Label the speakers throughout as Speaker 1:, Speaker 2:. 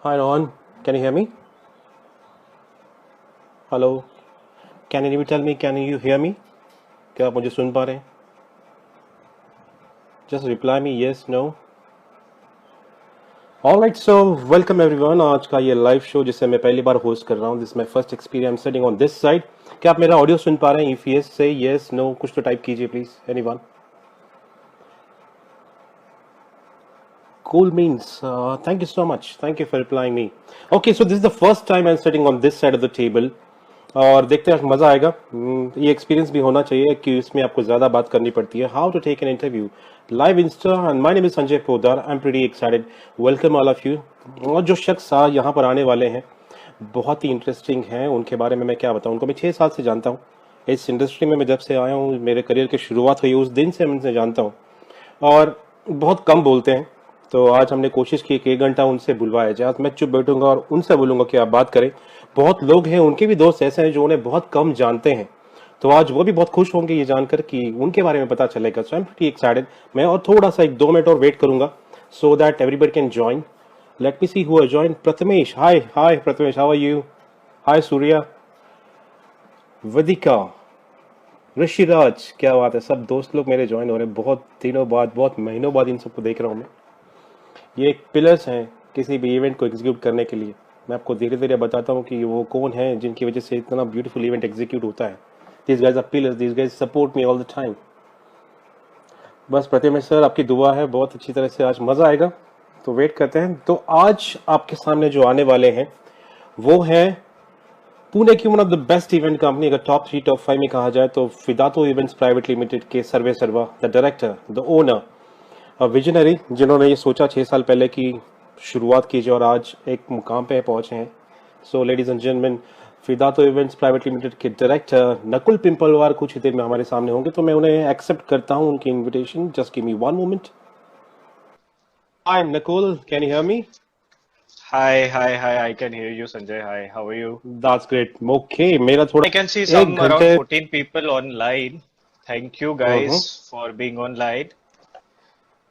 Speaker 1: Hi Ron, can you hear me? Hello, can you tell me, can you hear me? क्या आप मुझे सुन पा रहे हैं? Just reply me yes, no. Alright, so welcome everyone. आज का ये लाइव शो जिसे मैं पहली बार होस्ट कर रहा हूँ. This is my first experience sitting on this side. क्या आप मेरा ऑडियो सुन पा रहे हैं? If yes, say yes, no. कुछ तो टाइप कीजिए please. Anyone? Cool means. Thank you so much. Thank you for replying me. Okay, so this is the first time I'm sitting on this side of the table. और देखते हैं मज़ा आएगा. ये experience भी होना चाहिए कि इसमें आपको ज़्यादा बात करनी पड़ती है. How to take an interview live Insta and my name is Sanjay Podar. I am pretty excited. Welcome all of you. और जो शख्स यहाँ पर आने वाले हैं बहुत ही इंटरेस्टिंग हैं. उनके बारे में मैं क्या बताऊँ. उनको मैं 6 साल से जानता हूँ. इस इंडस्ट्री में मैं जब से आया हूँ, मेरे करियर की शुरुआत हुई उस दिन से मैं उनसे जानता हूँ. और बहुत कम बोलते हैं. तो आज हमने कोशिश की कि 1 घंटा उनसे बुलवाया जाए. आज मैं चुप बैठूंगा और उनसे बोलूंगा कि आप बात करें. बहुत लोग हैं, उनके भी दोस्त ऐसे हैं जो उन्हें बहुत कम जानते हैं. तो आज वो भी बहुत खुश होंगे ये जानकर कि उनके बारे में पता चलेगा. So I am pretty excited. मैं और थोड़ा सा 1-2 मिनट और वेट करूंगा so that everybody can join. Let me see who has join. Prathamesh, hi hi Prathamesh, how are you? Hi Surya, Vadika, Rishiraj, क्या बात है. सब दोस्त लोग मेरे ज्वाइन हो रहे हैं. बहुत दिनों बाद, बहुत महीनों बाद इन सबको देख रहा हूँ मैं. ये एक पिलर्स हैं किसी भी इवेंट को एग्जीक्यूट करने के लिए. मैं आपको धीरे धीरे बताता हूँ कि वो कौन है जिनकी वजह से इतना ब्यूटीफुल इवेंट एग्जीक्यूट होता है. This guys are pillars. This guys support me all the time. बस प्रतिमेश सर, आपकी दुआ है. बहुत अच्छी तरह से आज मज़ा आएगा. तो वेट करते हैं. तो आज आपके सामने जो आने वाले हैं वो है पुणे की one of the best event company. अगर टॉप 3 टॉप 5 में कहा जाए तो फिदातो इवेंट्स प्राइवेट लिमिटेड के सर्वे सर्वा, the director, the owner, visionary, जिन्होंने ये सोचा 6 साल पहले की शुरुआत कीजिए और आज एक मुकाम पे पहुंचे हैं. So ladies and gentleman, Fidato events private limited के डायरेक्टर नकुल पिंपलवार कुछ ही देर में हमारे सामने होंगे. तो मैं उन्हें एक्सेप्ट करता हूं उनकी invitation. Just give me 1 moment. Hi Nakul, can you hear me?
Speaker 2: Hi, hi, hi. I can hear you, Sanjay. Hi, how are you?
Speaker 1: That's great. Okay, मेरा थोड़ा
Speaker 2: I can see
Speaker 1: एक
Speaker 2: some around
Speaker 1: घंटे
Speaker 2: 14 people online. Thank you
Speaker 1: hmm.
Speaker 2: guys for being online.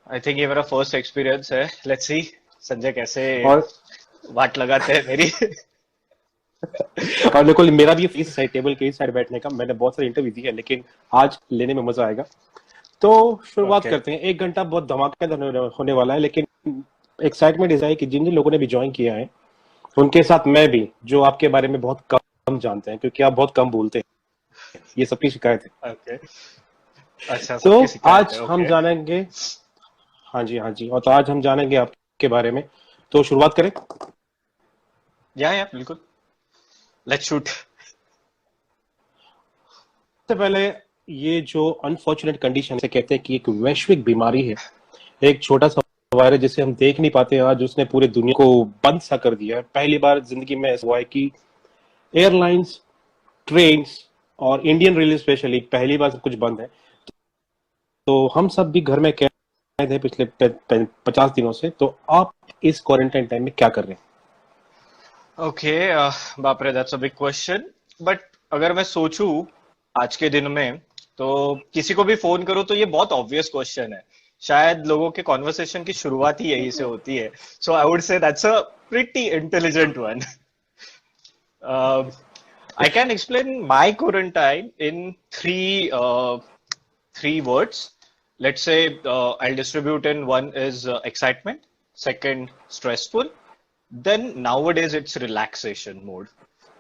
Speaker 2: I think ये मेरा first experience है. Let's see, Sanjay कैसे
Speaker 1: और
Speaker 2: वाट लगाते हैं मेरी.
Speaker 1: और नकुल, मेरा भी इस साइड टेबल के इस साइड बैठने का मैंने बहुत सारे इंटरव्यू दिए हैं, लेकिन आज लेने में मजा आएगा. तो शुरुआत
Speaker 2: Okay.
Speaker 1: करते हैं. 1 घंटा बहुत धमाकेदार होने वाला है, लेकिन एक्साइटमेंट इस है कि जिन जिन लोगों ने भी ज्वाइन किया है उनके साथ मैं भी, जो आपके बारे में बहुत कम जानते हैं क्योंकि आप बहुत कम बोलते हैं. ये सबकी शिकायत है.
Speaker 2: Okay. अच्छा,
Speaker 1: तो
Speaker 2: सबकी शिकायत
Speaker 1: आज
Speaker 2: है.
Speaker 1: हम
Speaker 2: Okay.
Speaker 1: जानेंगे. हाँ जी, हाँ जी. और तो आज हम जानेंगे आपके बारे में. तो शुरुआत करें.
Speaker 2: या बिल्कुल. Let's shoot.
Speaker 1: सबसे पहले, ये जो अनफॉर्चुनेट कंडीशन से कहते हैं कि एक वैश्विक बीमारी है, एक छोटा सा वायरस जिसे हम देख नहीं पाते, आज उसने पूरे दुनिया को बंद सा कर दिया है. पहली बार जिंदगी में ऐसा हुआ है कि एयरलाइंस, ट्रेन्स और इंडियन रेलवे स्पेशली पहली बार सब कुछ बंद है. तो हम सब भी घर में कैद हैं पिछले 50 दिनों से. तो आप इस क्वारंटाइन टाइम में क्या कर रहे हैं?
Speaker 2: Okay. बाप रे, that's a big question. But अगर मैं सोचूं आज के दिन में, तो किसी को भी फोन करूं तो ये बहुत ऑब्वियस क्वेश्चन है. शायद लोगों के कॉन्वर्सेशन की शुरुआत ही यही से होती है. So I would say that's a pretty intelligent one. I can explain my quarantine in three words. Let's say I'll distribute in one is excitement, second stressful, then nowadays it's relaxation mode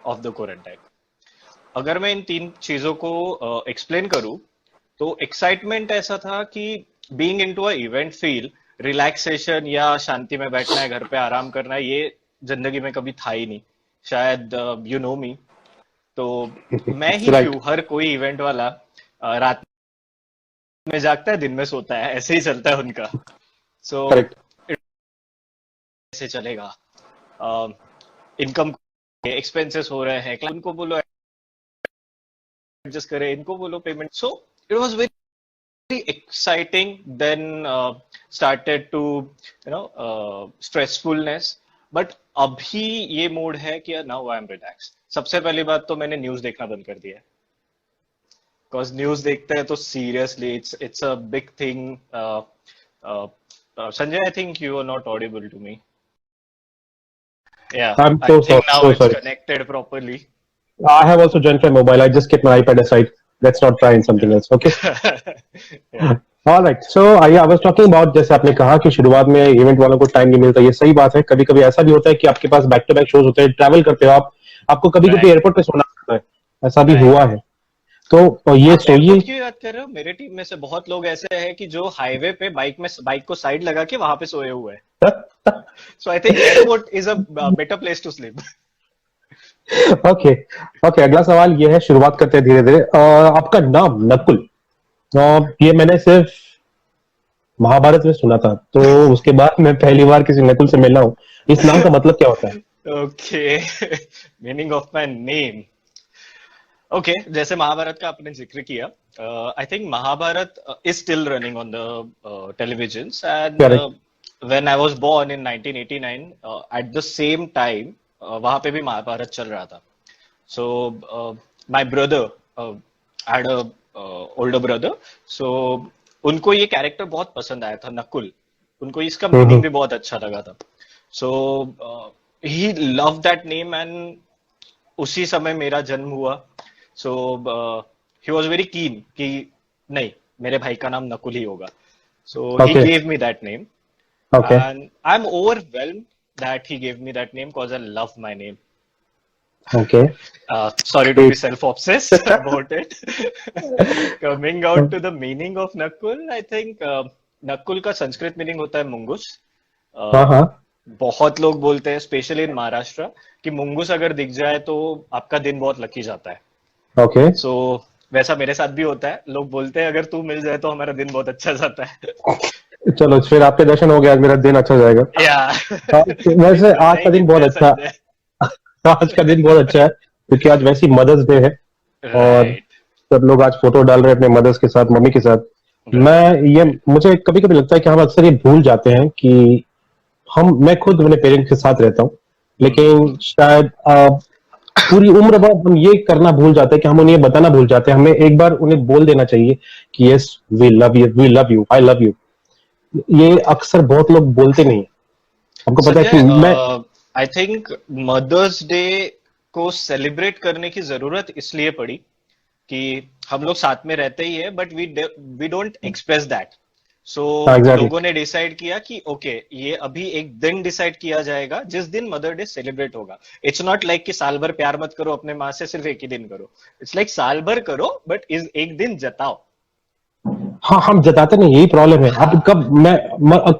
Speaker 2: of the quarantine. अगर मैं इन तीन चीजों को explain करूं, तो excitement ऐसा था कि being into a event feel, relaxation या शांति में बैठना है, घर पे आराम करना है, ये जिंदगी में कभी था ही नहीं. शायद यू नो मी. तो मैं ही
Speaker 1: राइट.
Speaker 2: क्यों, हर कोई इवेंट वाला रात में जागता है, दिन में सोता है, ऐसे ही चलता है उनका. So
Speaker 1: correct.
Speaker 2: ऐसे चलेगा. इनकम, एक्सपेंसेस हो रहे हैं, उनको बोलो एडजस्ट करें, इनको बोलो payment. So it was very exciting, then started to stressfulness. But अभी ये मोड है कि नाउ आई एम रिलैक्स. सबसे पहली बात तो मैंने न्यूज देखना बंद कर दिया है. बिकॉज न्यूज देखते हैं तो seriously it's a big thing. Sanjay, I think you are not audible to me. Yeah,
Speaker 1: I'm
Speaker 2: I
Speaker 1: so
Speaker 2: think
Speaker 1: sorry,
Speaker 2: now
Speaker 1: so
Speaker 2: it's
Speaker 1: sorry.
Speaker 2: connected properly.
Speaker 1: I have also joined from mobile. I just kept my iPad aside. Let's not try in something
Speaker 2: Yeah.
Speaker 1: else. Okay.
Speaker 2: Yeah.
Speaker 1: All right. So I was talking about जैसे आपने कहा कि शुरुआत में event वालों को time नहीं मिलता, ये सही बात है। कभी कभी ऐसा भी होता है कि आपके पास बैक टू बैक शोज होते हैं, ट्रैवल करते हो आप, आपको कभी कभी
Speaker 2: Right.
Speaker 1: एयरपोर्ट पे सोना पड़ता है, ऐसा भी
Speaker 2: Right.
Speaker 1: हुआ है। तो ये
Speaker 2: आप
Speaker 1: सोइए।
Speaker 2: एयरपोर्ट की बात कर रहे हो? मेरे टीम में से बहुत लोग ऐसे हैं कि जो हाईवे पे बाइक को साइड लगा के वहां पे सोए हुए हैं. So I think airport is a better place to sleep.
Speaker 1: Okay okay, अगला सवाल ये है, शुरुआत करते हैं धीरे धीरे। आपका नाम नकुल, ये मैंने सिर्फ महाभारत में सुना था, तो उसके बाद मैं पहली बार किसी नकुल से मिला हूँ। इस नाम का मतलब क्या होता है?
Speaker 2: Okay. Meaning of my name. Okay, जैसे महाभारत का आपने जिक्र किया, I think Mahabharat is still running on the televisions, and
Speaker 1: correct.
Speaker 2: when I was born in 1989, at the same time, वहां पे भी महाभारत चल रहा था. So my brother had a older brother, so उनको ये कैरेक्टर बहुत पसंद आया था, नकुल. उनको इसका मीनिंग भी बहुत अच्छा लगा था. So he loved that name, and उसी समय मेरा जन्म हुआ. सो ही वॉज वेरी कीन कि नहीं, मेरे भाई का नाम नकुल ही होगा. So he
Speaker 1: okay
Speaker 2: gave me that name,
Speaker 1: okay
Speaker 2: and I am overwhelmed that he gave me that name because I love my name.
Speaker 1: Okay.
Speaker 2: Sorry to be self-obsessed about it. Coming out to the meaning of Nakul, I think Nakul का Sanskrit meaning होता है मुंगुस.
Speaker 1: हाँ हाँ।
Speaker 2: बहुत लोग बोलते हैं, specially in Maharashtra, कि मुंगुस अगर दिख जाए तो आपका दिन बहुत लकी जाता है.
Speaker 1: ओके।
Speaker 2: सो वैसा मेरे साथ भी होता है. लोग बोलते हैं अगर तू मिल जाए तो हमारा दिन बहुत अच्छा जाता है.
Speaker 1: चलो फिर आपके दर्शन हो गया, आज मेरा दिन अच्छा जाएगा।
Speaker 2: या
Speaker 1: वैसे
Speaker 2: बिल्कुल
Speaker 1: आज
Speaker 2: नहीं
Speaker 1: का दिन बहुत
Speaker 2: गिनते
Speaker 1: अच्छा,
Speaker 2: संजय.
Speaker 1: आज का दिन बहुत अच्छा है क्योंकि आज वैसी मदर्स डे है और
Speaker 2: राइट.
Speaker 1: सब लोग आज फोटो डाल रहे हैं अपने मदर्स के साथ, मम्मी के साथ। ये मुझे कभी कभी लगता है कि हम अक्सर ये भूल जाते हैं कि मैं खुद अपने पेरेंट्स के साथ रहता हूँ, लेकिन शायद पूरी उम्र भर हम ये करना भूल जाते हैं कि हम उन्हें बताना भूल जाते हैं। हमें एक बार उन्हें बोल देना चाहिए कि yes we love you, we love you, I love you. ये अक्सर बहुत लोग बोलते नहीं। आपको पता है कि
Speaker 2: संजय,
Speaker 1: मैं
Speaker 2: आई थिंक मदर्स डे को सेलिब्रेट करने की जरूरत इसलिए पड़ी कि हम लोग साथ में रहते ही है, but we don't express that. So
Speaker 1: exactly
Speaker 2: लोगों ने डिसाइड किया कि ओके, ये अभी एक दिन डिसाइड किया जाएगा जिस दिन मदर डे सेलिब्रेट होगा. इट्स नॉट लाइक कि साल भर प्यार मत करो अपने माँ से, सिर्फ एक ही दिन करो. इट्स लाइक साल भर करो, बट इस एक दिन जताओ.
Speaker 1: हाँ, हम जताते नहीं, यही प्रॉब्लम है। अब
Speaker 2: हाँ.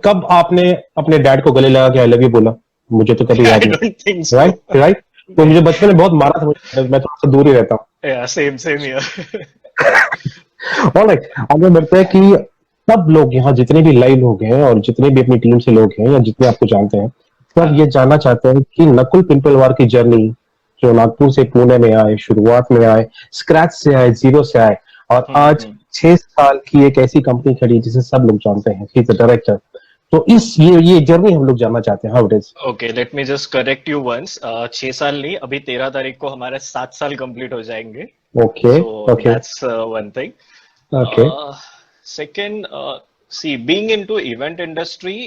Speaker 1: कब आपने अपने डैड को गले लगा के आई लव यू बोला? मुझे तो कभी याद
Speaker 2: आई
Speaker 1: नहीं।
Speaker 2: Don't think so.
Speaker 1: Right right. तो मुझे बचपन में बहुत मारा था, मैं थोड़ा सा दूर ही रहता हूँ।
Speaker 2: या सेम सेम हियर.
Speaker 1: ऑलराइट, आगे बढ़ते हैं कि सब लोग यहाँ जितने भी लाइव लोग हैं और जितने भी अपनी टीम से लोग हैं या जितने आपको जानते हैं, सब ये जानना चाहते हैं कि नकुल पिंपलवार की जर्नी, जो नागपुर से पुणे में आए, शुरुआत में आए, स्क्रैच से आए, जीरो से आए, और आज 6 साल की एक ऐसी कंपनी खड़ी जिसे सब लोग जानते हैं, ही इज द डायरेक्टर। तो इस ये जर्नी हम लोग जानना चाहते हैं, how it is.
Speaker 2: Okay, let me just correct you once. 6 साल नहीं, अभी 13 तारीख को हमारे 7 साल कंप्लीट हो जाएंगे.
Speaker 1: Okay
Speaker 2: So
Speaker 1: okay
Speaker 2: that's one thing.
Speaker 1: Okay.
Speaker 2: Second, see, being into event industry,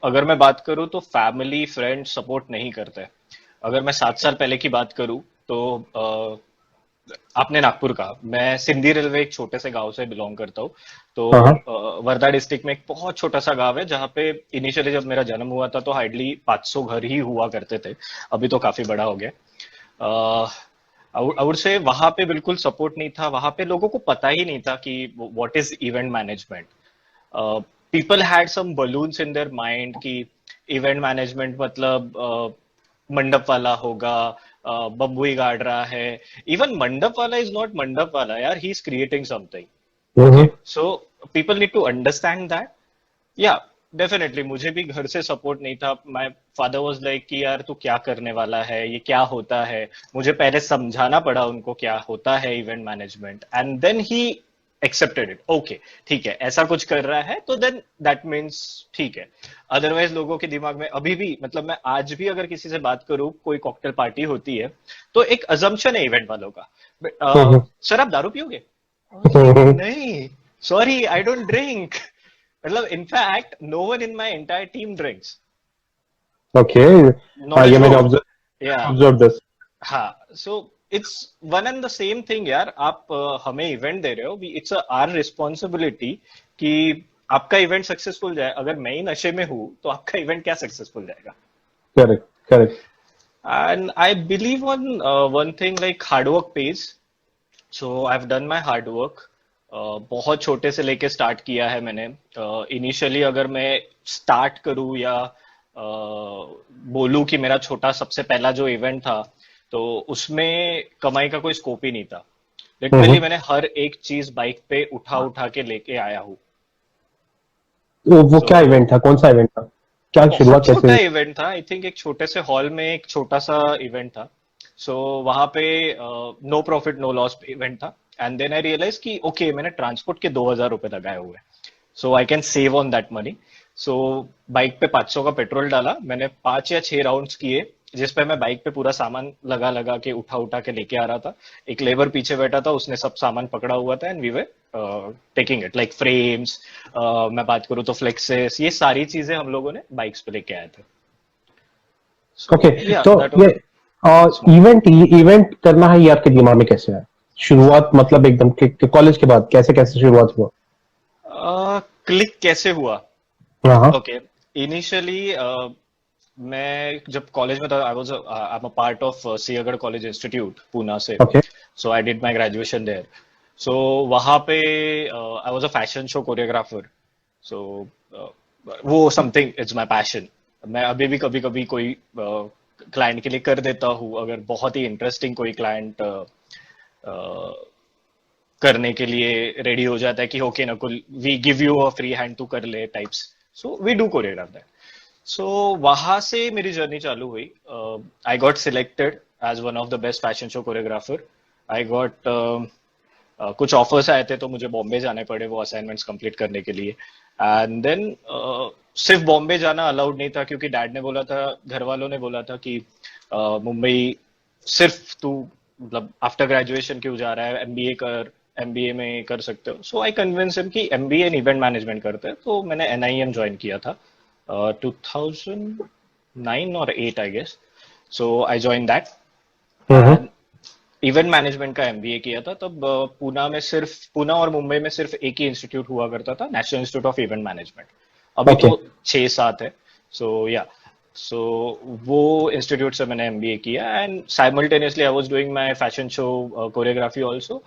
Speaker 2: अगर मैं बात करूँ तो फैमिली फ्रेंड सपोर्ट नहीं करते. अगर मैं 7 साल पहले की बात करूँ तो आपने नागपुर का, मैं सिंधी रेलवे एक छोटे से गांव से बिलोंग करता हूँ. तो
Speaker 1: हाँ
Speaker 2: वर्धा डिस्ट्रिक्ट में एक बहुत छोटा सा गांव है जहाँ पे इनिशियली जब मेरा जन्म हुआ था तो हार्डली 500 घर ही हुआ करते थे. अभी तो काफी बड़ा हो गया. आई वुड से वहां पे बिल्कुल सपोर्ट नहीं था. वहां पे लोगों को पता ही नहीं था कि what is event management. People had some balloons in their mind कि इवेंट मैनेजमेंट मतलब मंडप वाला होगा, बम्बू ही गाड़ रहा है. इवन मंडप वाला इज नॉट मंडप वाला यार, he is creating something. Okay, so people need to understand that. Yeah definitely मुझे भी घर से सपोर्ट नहीं था. माय फादर वाज लाइक कि यार तू क्या करने वाला है, ये क्या होता है. मुझे पहले समझाना पड़ा उनको क्या होता है event management, and then he accepted it. Okay, ठीक है, ऐसा कुछ कर रहा है तो देन दैट मीन्स ठीक है. अदरवाइज लोगों के दिमाग में अभी भी, मतलब मैं आज भी अगर किसी से बात करूं, कोई कॉकटेल पार्टी होती है तो एक अजम्पशन है इवेंट वालों का, सर आप दारू पियोगे? नहीं, सॉरी आई डोंट ड्रिंक. मतलब in fact no one in my entire team drinks.
Speaker 1: Okay, हाँ
Speaker 2: नॉलेज
Speaker 1: ये
Speaker 2: को,
Speaker 1: मैंने
Speaker 2: या
Speaker 1: ऑब्जर्व दिस।
Speaker 2: हाँ, so it's one and the same thing यार। आप हमें इवेंट दे रहे हो, इट्स आवर रिस्पॉन्सिबिलिटी कि आपका इवेंट सक्सेसफुल जाए। अगर मैं ही नशे में हूँ तो आपका इवेंट क्या सक्सेसफुल जाएगा?
Speaker 1: Correct, correct.
Speaker 2: And I believe on one thing, like hard work page. So I have done my hard work. बहुत छोटे से लेके स्टार्ट किया है मैंने। इनिशियली अगर मैं स्टार्ट करूँ या बोलूँ कि मेरा छोटा सबसे पहला जो इवेंट था, तो उसमें कमाई का कोई स्कोप ही नहीं था। लिटरली
Speaker 1: हम्म।
Speaker 2: मैंने हर एक चीज बाइक पे उठा उठा के लेके आया हूँ।
Speaker 1: वो
Speaker 2: सो
Speaker 1: क्या इवेंट था, कौन सा इवेंट था, क्या
Speaker 2: बहुत
Speaker 1: शुरुआत कैसे
Speaker 2: छोटा
Speaker 1: हुई?
Speaker 2: इवेंट था, आई थिंक एक छोटे से हॉल में एक छोटा सा इवेंट था। सो वहां पे no profit no loss event था। एंड देन आई रियलाइज कि ओके, मैंने ट्रांसपोर्ट के 2,000 रुपए लगाए हुए, so I can save on that money. So bike पे 500 का पेट्रोल डाला, मैंने 5 या 6 राउंड्स किए, जिसपे मैं बाइक पे पूरा सामान लगा लगा के उठा उठा के लेके आ रहा था। एक लेबर पीछे बैठा था, उसने सब सामान पकड़ा हुआ था, and we were taking it like frames. मैं बात करूँ तो फ्लेक्सेस, ये सारी चीजें हम लोगों ने बाइक्स पे लेके आए थे। सो
Speaker 1: ओके,
Speaker 2: या
Speaker 1: तो
Speaker 2: दैट
Speaker 1: ये
Speaker 2: वाज स्मॉल।
Speaker 1: इवेंट इवेंट करना है, ये आपके दिमाग में कैसे आया? शुरुआत मतलब एकदम कॉलेज के बाद कैसे कैसे शुरुआत हुआ?
Speaker 2: क्लिक कैसे हुआ?
Speaker 1: हाँ हाँ।
Speaker 2: ओके, इनिशियली मैं जब कॉलेज में था, I am a part of Sinhgad college institute Poona से।
Speaker 1: Okay.
Speaker 2: So I did my graduation there. So वहाँ पे I was a fashion show choreographer. So वो समथिंग इट्स माय पैशन। मैं अभी भी कभी कभी कोई क्लाइंट के लिए कर देता हूँ, अगर बहुत ही इंटरेस्टिंग कोई क्लाइंट करने के लिए रेडी हो जाता है कि okay Nakul, we give you a free hand, तू कर ले types. So we do choreograph that. So वहां से मेरी जर्नी चालू हुई। I got selected as one of the best fashion show choreographer. I got कुछ ऑफर्स आए थे, तो मुझे बॉम्बे जाने पड़े वो असाइनमेंट्स कंप्लीट करने के लिए। एंड देन सिर्फ बॉम्बे जाना अलाउड नहीं था, क्योंकि डैड ने बोला था, घर वालों ने बोला था कि मुंबई सिर्फ तू मतलब आफ्टर ग्रेजुएशन क्यों जा रहा है, एमबीए कर, एमबीए में कर सकते हो। सो आई कन्विंस हिम कि एमबीए इन इवेंट मैनेजमेंट करते हैं। तो मैंने एनआईएम ज्वाइन किया था 2009 और 8 I guess. So I join that.
Speaker 1: Hmm.
Speaker 2: And event management का एमबीए किया था तब। पूना और मुंबई में सिर्फ एक ही इंस्टीट्यूट हुआ करता था, national institute of event management. अभी
Speaker 1: ओके।
Speaker 2: तो 6-7 है। सो या, सो वो इंस्टीट्यूट से मैंने एमबीए किया, and simultaneously I was doing my fashion show choreography also.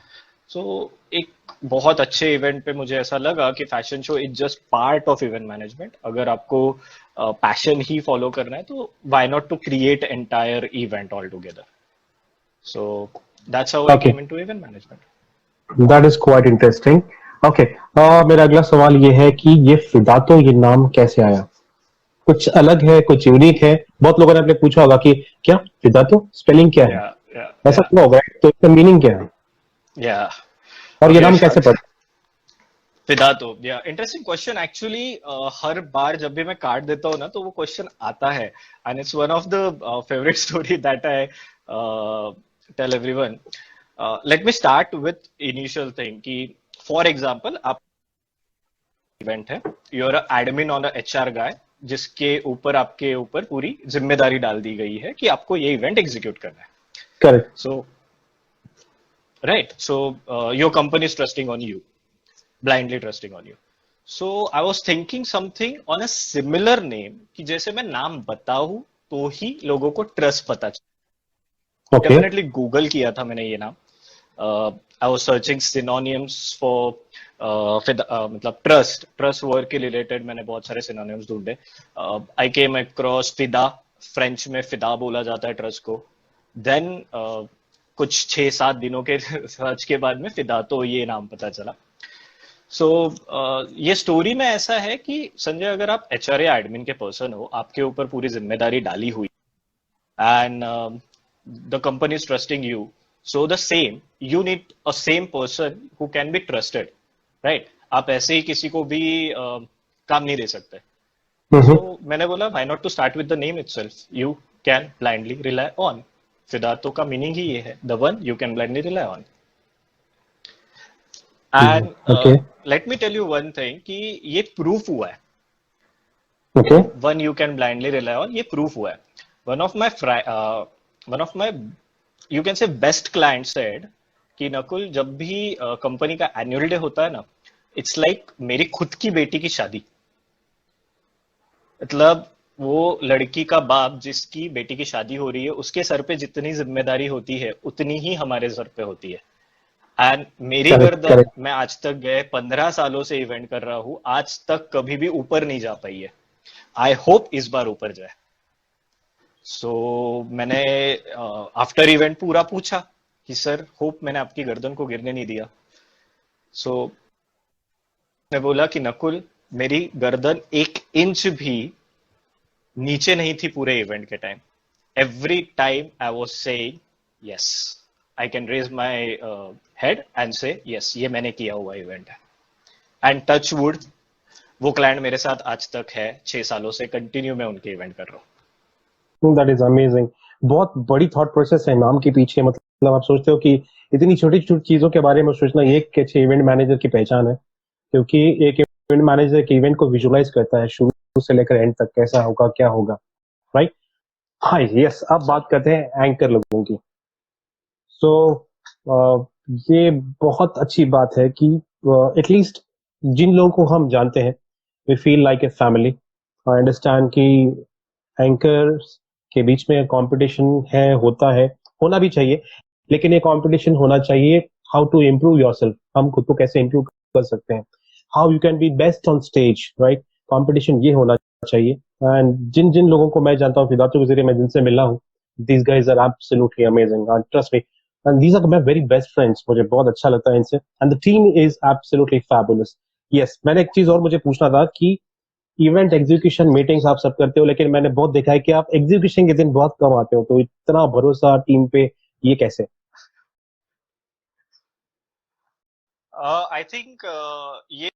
Speaker 2: So एक बहुत अच्छे इवेंट पे मुझे ऐसा लगा कि fashion show is just part of event management. अगर आपको पैशन ही फॉलो करना है, तो why not to create entire event all together. So that's how I
Speaker 1: okay,
Speaker 2: came into event management.
Speaker 1: That is quite interesting. Okay, मेरा अगला सवाल ये है कि ये फिदातो, ये नाम कैसे आया? कुछ अलग है, कुछ यूनिक है? बहुत लोगों ने आपने पूछा होगा कि क्या फिदातो स्पेलिंग क्या है,
Speaker 2: Yeah, yeah,
Speaker 1: ऐसा
Speaker 2: yeah,
Speaker 1: क्यों होगा, तो इसका मीनिंग क्या है,
Speaker 2: yeah.
Speaker 1: और ये
Speaker 2: Okay,
Speaker 1: नाम कैसे पड़ा?
Speaker 2: फिदा तो या इंटरेस्टिंग क्वेश्चन एक्चुअली। हर बार जब भी मैं कार्ड देता हूँ ना, तो वो क्वेश्चन आता है, and it's one of the favourite story that I tell everyone. Let me start with initial thing कि फॉर एग्जांपल आप इवेंट है, you are admin on HR guy, जिसके ऊपर आपके ऊपर पूरी जिम्मेदारी डाल दी गई है कि आपको ये इवेंट एग्जीक्यूट करना है।
Speaker 1: Correct.
Speaker 2: So right, so your company is trusting on you, blindly trusting on you. So I was thinking something on a similar name, कि जैसे मैं नाम बताऊं तो ही लोगों को ट्रस्ट पता चले।
Speaker 1: ओके।
Speaker 2: डेफिनेटली गूगल किया था मैंने ये नाम। I was searching synonyms for मतलब ट्रस्ट वर्ड के रिलेटेड मैंने बहुत सारे सिनोनिम्स ढूंढे। आई केम अक्रॉस फिदा। फ्रेंच में फिदा बोला जाता है ट्रस्ट को। देन कुछ 6-7 दिनों के सर्च के बाद में फिदा तो ये नाम पता चला। सो ये स्टोरी में ऐसा है कि संजय, अगर आप एचआर या एडमिन के पर्सन हो, आपके ऊपर पूरी जिम्मेदारी डाली हुई, and the company is trusting you, so the same you need a same person who can be trusted, right? आप ऐसे ही किसी को भी काम नहीं दे सकते।
Speaker 1: हम्म।
Speaker 2: सो मैंने बोला why not to start with the name itself, you can blindly rely on. Fidato का मीनिंग ही ये है, the one you can blindly rely on. And
Speaker 1: okay.
Speaker 2: Let me tell you one thing कि ये proof हुआ है।
Speaker 1: Okay.
Speaker 2: One you can blindly rely on, ये proof हुआ है. One of my one of my you can say best client said कि नकुल, जब भी कंपनी का एनुअल डे होता है ना, इट्स लाइक मेरी खुद की बेटी की शादी. मतलब वो लड़की का बाप जिसकी बेटी की शादी हो रही है, उसके सर पे जितनी जिम्मेदारी होती है उतनी ही हमारे सर पे होती है. एंड मेरी
Speaker 1: करेक्ट
Speaker 2: गर्दन,
Speaker 1: करेक्ट।
Speaker 2: मैं आज तक गए 15 सालों से इवेंट कर रहा हूं, आज तक कभी भी ऊपर नहीं जा पाई है. आई होप इस बार ऊपर जाए. सो मैंने आफ्टर इवेंट पूरा पूछा कि सर, होप मैंने आपकी गर्दन को गिरने नहीं दिया. सो मैं बोला कि नकुल, मेरी गर्दन 1 इंच भी नीचे नहीं थी पूरे इवेंट के time. Every time I was saying yes, I can raise my head and say yes, ये मैंने किया हुआ इवेंट है. एंड टच वुड, वो क्लाइंट मेरे साथ आज तक है. 6 सालों से कंटिन्यू मैं उनके इवेंट कर रहा हूँ.
Speaker 1: That is amazing. बहुत बड़ी थॉट प्रोसेस है नाम के पीछे। मतलब आप सोचते हो कि इतनी छोटी छोटी चीजों के बारे में सोचना ये एक अच्छे इवेंट मैनेजर की पहचान है, क्योंकि एक इवेंट मैनेजर एक इवेंट को विजुलाइज करता है शुरू से लेकर एंड तक, कैसा होगा क्या होगा, राइट। हाँ यस, अब बात
Speaker 2: एग्जैक्टली.
Speaker 1: करते हैं एंकर लोगों की। सो ये बहुत अच्छी बात है कि एटलीस्ट जिन लोगों को हम जानते हैं, we feel like a family. I understand कि एंकर्स के बीच में कंपटीशन है, होता है, होना भी चाहिए, लेकिन ये कंपटीशन होना चाहिए हाउ टू इम्प्रूव योरसेल्फ, हम खुद को कैसे इम्प्रूव कर सकते हैं, how you can be best on stage, right. Competition ये होना चाहिए। एंड जिन जिन लोगों को मैं जानता हूँ, फिदातों के जरिए मैं जिनसे मिला हूँ, these guys are absolutely amazing, trust me, and these are my very best friends, मुझे बहुत अच्छा लगता है इनसे, and the team is absolutely fabulous. yes, मैंने एक चीज और मुझे पूछना था कि इवेंट एग्जीक्यूशन मीटिंग्स आप सब करते हो, लेकिन मैंने बहुत देखा है कि आप एग्जीक्यूशन के दिन बहुत कम आते हो, तो इतना भरोसा टीम पे, ये कैसे?
Speaker 2: आई थिंक ये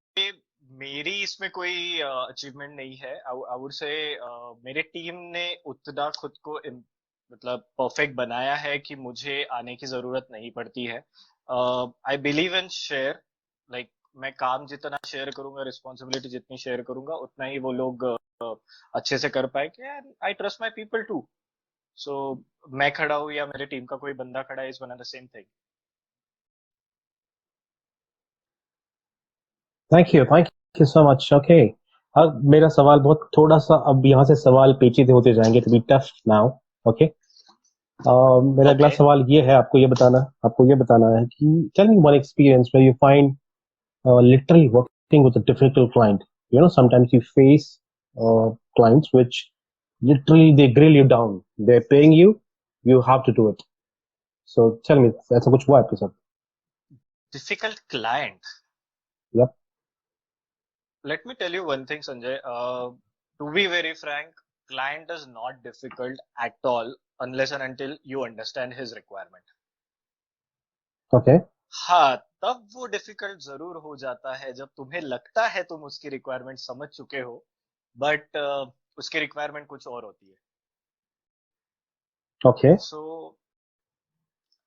Speaker 2: मेरी इसमें कोई अचीवमेंट नहीं है. आई वुड से मेरे टीम ने उतना खुद को मतलब परफेक्ट बनाया है कि मुझे आने की जरूरत नहीं पड़ती है. I believe in share, like मैं काम जितना शेयर करूंगा, रिस्पॉन्सिबिलिटी जितनी शेयर करूंगा, उतना ही वो लोग अच्छे से कर पाएंगे. And I trust my people too. So मैं खड़ा हूँ या मेरे टीम का कोई बंदा खड़ा है, is one the same thing.
Speaker 1: Thank you so much. Okay, अब मेरा सवाल बहुत थोड़ा सा, अब यहाँ से सवाल पेचीदे होते जाएंगे, to be tough now. Okay, मेरा अगला
Speaker 2: ओके.
Speaker 1: सवाल ये है, आपको ये बताना है कि tell me one experience where you find literally working with a difficult client. You know, sometimes you face clients which literally they grill you down. They're paying you, you have to do it. So tell me, ऐसा कुछ हुआ आपके साथ?
Speaker 2: Difficult client.
Speaker 1: Yep.
Speaker 2: Let me tell you one thing, Sanjay. To be very frank, client is not difficult at all unless and until you understand his requirement.
Speaker 1: Okay.
Speaker 2: हाँ, तब वो difficult जरूर हो जाता है जब तुम्हें लगता है तुम उसकी रिक्वायरमेंट समझ चुके हो, बट उसकी रिक्वायरमेंट कुछ और होती है.
Speaker 1: Okay.
Speaker 2: So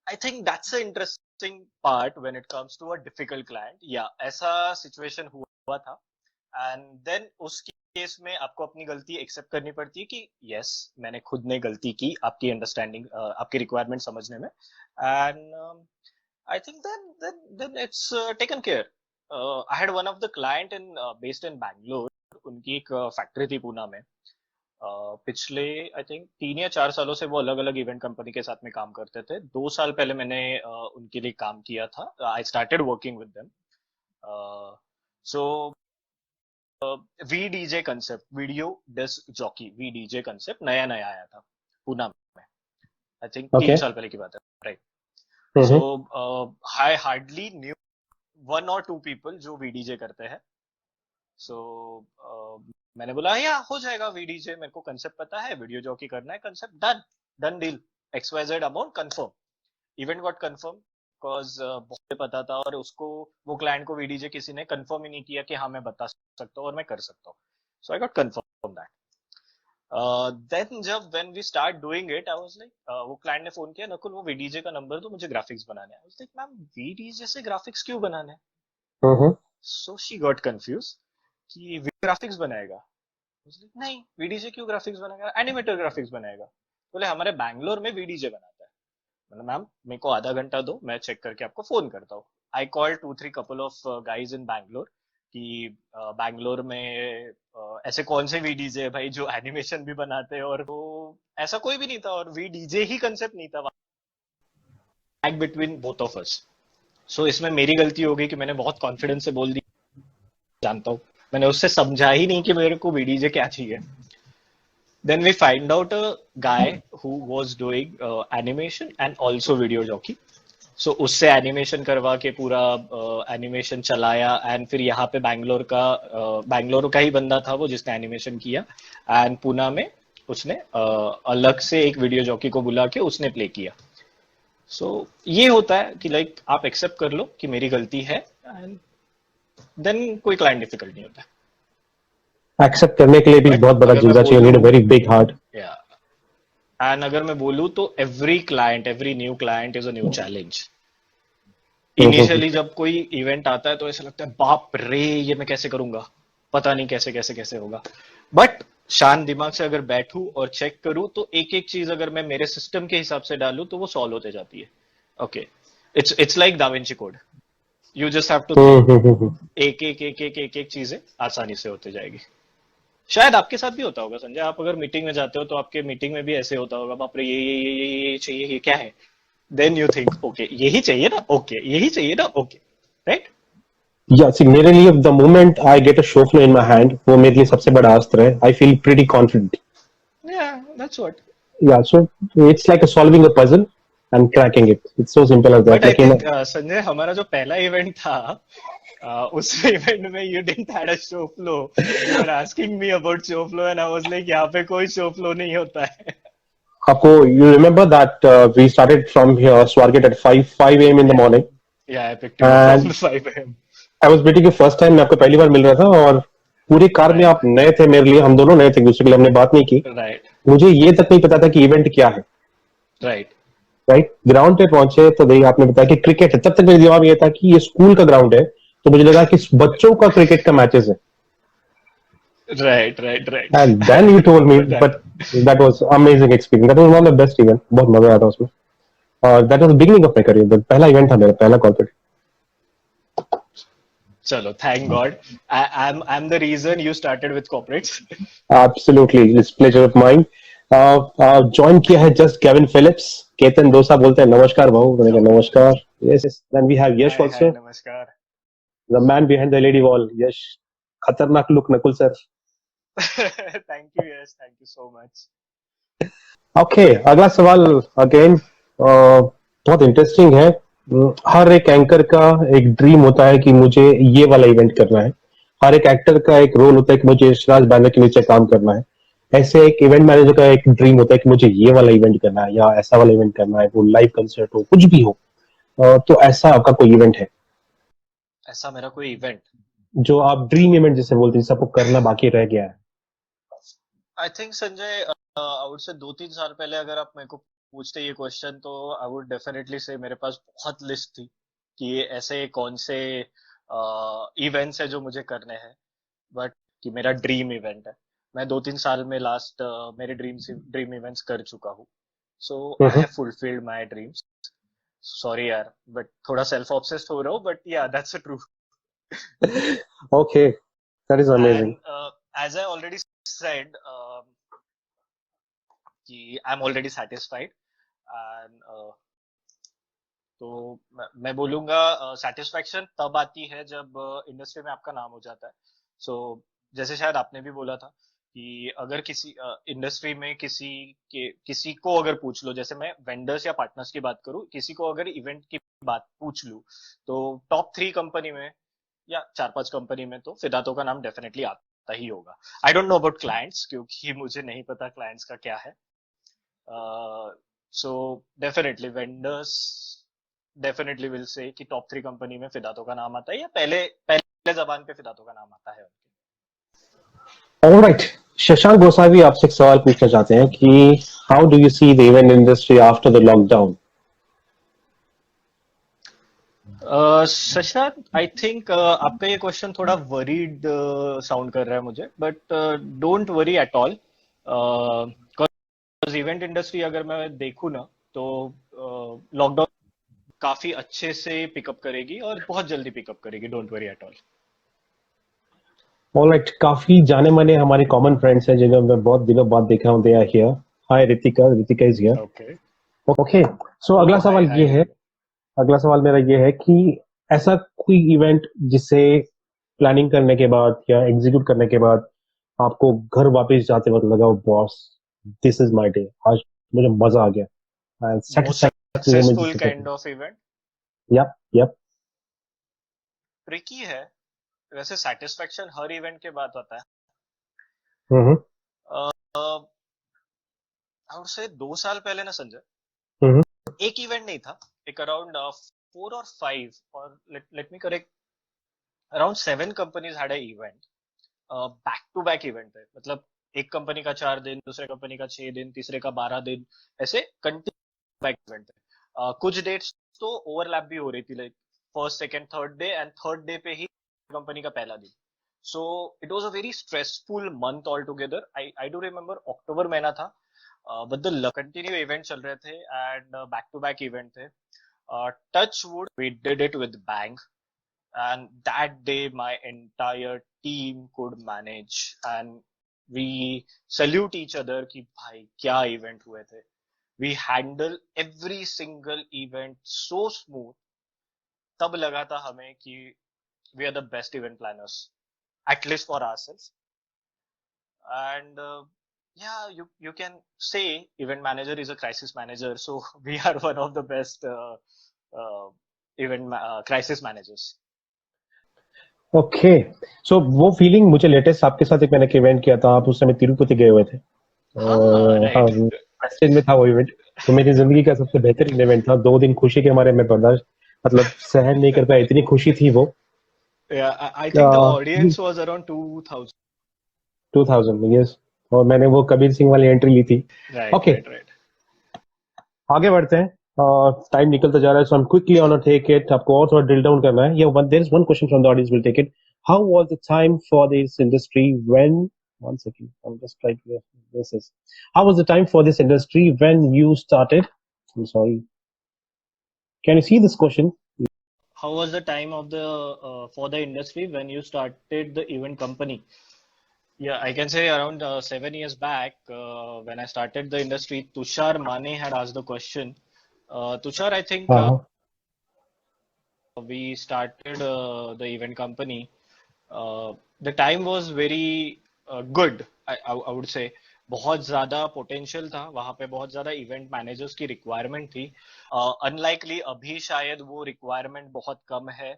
Speaker 2: I think that's a interesting part when it comes to a difficult client. या ऐसा सिचुएशन हुआ था. एंड देन उस केस में आपको अपनी गलती एक्सेप्ट करनी पड़ती है कि यस, मैंने खुद ने गलती की आपकी अंडरस्टैंडिंग, आपकी रिक्वायरमेंट समझने में. And I think then it's taken care. I had one of the client in based in Bangalore. उनकी एक फैक्ट्री थी पूना में. पिछले आई थिंक 3 या 4 सालों से वो अलग अलग इवेंट कंपनी के साथ में काम करते थे. 2 साल पहले मैंने उनके लिए काम किया था. I started working with them. So VDJ concept, video disc jockey, VDJ concept नया नया आया था पूना में. आई थिंक तीन
Speaker 1: Okay.
Speaker 2: साल पहले की बात है, right. So
Speaker 1: Mm-hmm.
Speaker 2: I hardly knew one और टू पीपल जो वीडीजे करते हैं. सो मैंने बोला या हो जाएगा वीडीजे, मेरे को कंसेप्ट पता है, वीडियो जॉकी करना है, concept done. Done deal. XYZ amount confirm. Event got confirm because बहुत पता था. और उसको, वो क्लाइंट को वीडीजे किसी ने कंफर्म ही नहीं किया कि हाँ मैं बता सकता हूँ और मैं कर सकता हूँ. So I got confirm that. Then जब when we start doing it, I was like, वो क्लाइंट ने फोन किया, नकुल वो वीडीजे का नंबर दो, मुझे ग्राफिक्स बनाने हैं. आई वाज लाइक, मैम वीडीजे से ग्राफिक्स क्यों बनाने हैं?
Speaker 1: Mm-hmm.
Speaker 2: So she got confuse कि ग्राफिक्स बनाएगा. नहीं, वीडीजे क्यों ग्राफिक्स बनाएगा, एनिमेटर ग्राफिक्स बनाएगा। बोले हमारे बैंगलोर में वीडीजे बनाता है। मतलब मैम मेरे को आधा घंटा दो, मैं चेक करके आपको फोन करता हूँ। I call 2-3 couple of guys in Bangalore कि बैंगलोर में ऐसे कौन से वीडीजे है भाई जो एनिमेशन भी बनाते हैं, और वो ऐसा कोई भी नहीं था, और वीडीजे ही कंसेप्ट नहीं था बिटवीन बोथ ऑफ अस। सो इसमें मेरी गलती हो गई कि मैंने बहुत कॉन्फिडेंस से बोल दिया जानता हूँ, मैंने उससे समझा ही नहीं कि मेरे को वीडीजे क्या चाहिए। Then we find out a guy who was doing animation and also video jockey. So उससे एनिमेशन करवा के पूरा एनिमेशन चलाया, एंड फिर यहाँ पे बैंगलोर का ही बंदा था वो जिसने एनिमेशन किया, एंड पुणे में उसने अलग से एक वीडियो जॉकी को बुला के उसने प्ले किया। सो ये होता है कि लाइक आप एक्सेप्ट कर लो कि मेरी गलती है, एंड देन कोई क्लाइंट डिफिकल्ट नहीं होता।
Speaker 1: एक्सेप्ट करने के लिए भी
Speaker 2: But
Speaker 1: बहुत बड़ा
Speaker 2: अगर मैं
Speaker 1: जज्बा चाहिए, need a very big heart.
Speaker 2: And अगर मैं बोलूँ तो every new client is a new challenge.
Speaker 1: Hmm,
Speaker 2: initially जब कोई इवेंट आता है तो ऐसा लगता है बाप रे ये मैं कैसे करूंगा, पता नहीं कैसे कैसे कैसे होगा। बट शांत दिमाग से अगर बैठूं और चेक करूं तो एक एक चीज अगर मैं मेरे सिस्टम के हिसाब से डालूं तो वो सॉल्व होते जाती है। Okay, it's like Da Vinci code, you just have to think, एक एक एक एक एक एक चीजें आसानी से होते जाएगी। शायद आपके साथ भी होता होगा संजय, आप अगर मीटिंग में जाते हो तो आपके मीटिंग में भी ऐसे होता होगा, बाप रे ये चाहिए, ये क्या है, देन यू थिंक ओके यही चाहिए ना, ओके यही चाहिए ना, ओके राइट।
Speaker 1: या सी, मेरे लिए the moment I get a show flow in my hand, वो मेरे लिए सबसे बड़ा अस्त्र है। I feel pretty confident.
Speaker 2: Yeah that's what.
Speaker 1: Yeah so it's like solving a puzzle and cracking it, it's so simple as
Speaker 2: but
Speaker 1: that.
Speaker 2: I
Speaker 1: लेकिन
Speaker 2: think Sanjay हमारा जो पहला इवेंट था, उस इवेंट में you didn't had a show flow, you were asking me about show flow and I was like यहाँ पे कोई शो फ्लो नहीं होता है।
Speaker 1: आपको you remember that we started from here Swargate at 5 a.m. In the morning,
Speaker 2: yeah I picked you up
Speaker 1: and
Speaker 2: from 5 AM।
Speaker 1: I was waiting, first time मैं आपको पहली बार मिल रहा था और पूरी कार में
Speaker 2: राइट
Speaker 1: आप नए थे मेरे लिए, हम दोनों नए थे एक दूसरे के लिए, हमने बात नहीं की।
Speaker 2: राइट
Speaker 1: मुझे ये तक नहीं पता था कि इवेंट क्या है।
Speaker 2: राइट
Speaker 1: राइट, ग्राउंड पे पहुंचे तो देखिए आपने बताया कि क्रिकेट है, तब तक मेरे दिमाग में ये था कि ये स्कूल का ग्राउंड है, तो मुझे लगा कि बच्चों का क्रिकेट का मैचेस है।
Speaker 2: Right right
Speaker 1: and then you told me,
Speaker 2: right.
Speaker 1: But that was amazing experience, that was one of the best event, बहुत मजा आया था उसमें। और that was the beginning of my career, पहला इवेंट था मेरा, पहला कॉर्पोरेट।
Speaker 2: चलो thank God, I am the reason you started with corporates.
Speaker 1: Absolutely, it's pleasure of mine. Join किया है just Kevin Phillips, Ketan Dosa बोलते हैं, नमस्कार भाऊ, मैंने कहा नमस्कार। Yes, then we have Yash
Speaker 2: hi hi
Speaker 1: also,
Speaker 2: नमस्कार।
Speaker 1: The man behind the lady wall, Yash. खतरनाक look Nakul sir.
Speaker 2: Thank you yes, thank you so much.
Speaker 1: Okay, अगला सवाल अगेन बहुत इंटरेस्टिंग है। हर एक एंकर का एक ड्रीम होता है कि मुझे ये वाला इवेंट करना है, हर एक एक्टर का एक रोल होता है कि मुझे यशराज बैनर के नीचे काम करना है। ऐसे एक इवेंट मैनेजर का एक ड्रीम होता है कि मुझे ये वाला इवेंट करना है या ऐसा वाला इवेंट करना है, वो लाइव कंसर्ट हो, कुछ भी हो। तो ऐसा आपका कोई इवेंट है
Speaker 2: ऐसा मेरा कोई इवेंट,
Speaker 1: जो आप ड्रीम इवेंट जिसे बोलते हैं, जिसे आपको करना बाकी रह गया है?
Speaker 2: I think Sanjay, I would से 2-3 साल पहले अगर आप मेरे को पूछते ये क्वेश्चन तो आई वुड डेफिनेटली से मेरे पास बहुत लिस्ट थी कि ये ऐसे कौन से इवेंट्स है जो मुझे करने हैं, बट कि मेरा ड्रीम इवेंट है। मैं 2-3 साल में लास्ट मेरे ड्रीम इवेंट्स कर चुका हूँ। So I have fulfilled my dreams. Sorry यार बट थोड़ा सेल्फ ऑब्सेस्ड हो रहा हूँ, but yeah that's a true.
Speaker 1: Okay, that is amazing.
Speaker 2: And as I already said कि I am already satisfied, and तो मैं बोलूंगा सेटिस्फैक्शन तब आती है जब इंडस्ट्री में आपका नाम हो जाता है। सो जैसे शायद आपने भी बोला था कि अगर किसी इंडस्ट्री में किसी को अगर पूछ लो, जैसे मैं वेंडर्स या पार्टनर्स की बात करूं, किसी को अगर इवेंट की बात पूछ लूं तो टॉप 3 कंपनी में या 4-5 कंपनी में तो फिदातो का नाम डेफिनेटली आता ही होगा। I don't know about clients क्योंकि मुझे नहीं पता क्लाइंट्स का क्या है। So definitely vendors definitely will say कि टॉप 3 कंपनी में फिदातो का नाम आता है, या पहले पहले जबान पे फिदातो का नाम आता है उनके।
Speaker 1: ऑलराइट, शशांक गोसावी आपसे एक सवाल पूछना चाहते हैं कि how do you see the event industry after the lockdown?
Speaker 2: Shashank, I think आपका ये क्वेश्चन थोड़ा वरीड साउंड कर रहा है मुझे, but don't worry at all. Event industry अगर मैं देखूँ ना, तो लॉकडाउन काफी अच्छे से पिकअप करेगी और बहुत जल्दी पिकअप करेगी, don't worry at all.
Speaker 1: Alright, काफी जाने माने हमारे कॉमन फ्रेंड्स हैं जिन्हें मैं बहुत दिनों बाद देखा हूं, they are here. Hi Ritika, Ritika is here.
Speaker 2: Okay.
Speaker 1: Okay, so अगला
Speaker 2: ओ हाय
Speaker 1: सवाल ये
Speaker 2: हाय।
Speaker 1: है, अगला सवाल मेरा ये है कि ऐसा कोई इवेंट जिसे प्लानिंग करने के बाद या एग्जीक्यूट करने के बाद आपको घर वापस जाते वक्त लगा, boss this is my day, आज मुझे मजा आ गया,
Speaker 2: मोस्ट
Speaker 1: सेटिस्फैक्टरी मोमेंट
Speaker 2: सक्सेसफुल
Speaker 1: जिसे कहते
Speaker 2: काइंड
Speaker 1: हैं।
Speaker 2: Of event.
Speaker 1: Yup yup.
Speaker 2: Tricky है। वैसे सेटिस्फेक्शन हर इवेंट के बाद आता है।
Speaker 1: हम्म
Speaker 2: आई वुड से 2 साल पहले ना संजय,
Speaker 1: हम्म
Speaker 2: एक इवेंट नहीं था, एक अराउंड 4 और 5, और let me correct, around 7 companies had a event, back to back event है। मतलब एक कंपनी का 4 दिन, दूसरे कंपनी का 6 दिन, तीसरे का 12 दिन, ऐसे कंटिन्यू बैक इवेंट है। कुछ डेट्स तो ओवरलैप भी हो रही थी, like first second third day, and third day पे ही कंपनी का पहला दिन। So it was a very stressful month all together. I do remember अक्टूबर महीना था, बट द कंटिन्यू इवेंट चल रहे थे and back to back event थे। Touch wood we did it with bang, and that day my entire team could manage, and we salute each other कि भाई क्या इवेंट हुए थे। we handle every single event so smooth। तब लगा था हमें कि we are the best event planners, at least for ourselves। and yeah, you can say event manager is a crisis manager, so we are one of the best uh, crisis managers।
Speaker 1: Okay, so वो feeling मुझे latest आपके साथ एक मैंने event किया था, आप उस समय तिरुपति गए हुए थे
Speaker 2: हाँ
Speaker 1: और हाँ,
Speaker 2: राइट।
Speaker 1: वेस्टर्न में था वो इवेंट। तो मेरी जिंदगी का सबसे बेहतरीन इवेंट था, 2 दिन खुशी के हमारे मैं बर्दाश्त मतलब सहन नहीं कर पाया, इतनी खुशी थी वो।
Speaker 2: Yeah, I think the audience was around 2000।
Speaker 1: 2000 yes, और मैंने वो कबीर सिंह वाली एंट्री ली थी।
Speaker 2: Right,
Speaker 1: okay,
Speaker 2: right, right।
Speaker 1: आगे बढ़ते हैं, टाइम निकलता जा रहा है, so I am quickly on take it, आपको और थोड़ा ड्रिल डाउन करना है। Yeah there is one question from the audience, will take it. How was the time for this industry when, one second, I am just trying, this is, how was the time for this industry when you started, I am sorry, can you see this question?
Speaker 2: How was the time of the for the industry when you started the event company? Yeah, I can say around 7 years back, when I started the industry, Tushar Mane had asked the question. Tushar, I think
Speaker 1: हाँ हाँ।
Speaker 2: we started the event company. The time was very good, I would say। बहुत ज्यादा potential था वहां पे, बहुत ज्यादा event managers की रिक्वायरमेंट थी। अनलाइकली अभी शायद वो रिक्वायरमेंट बहुत कम है।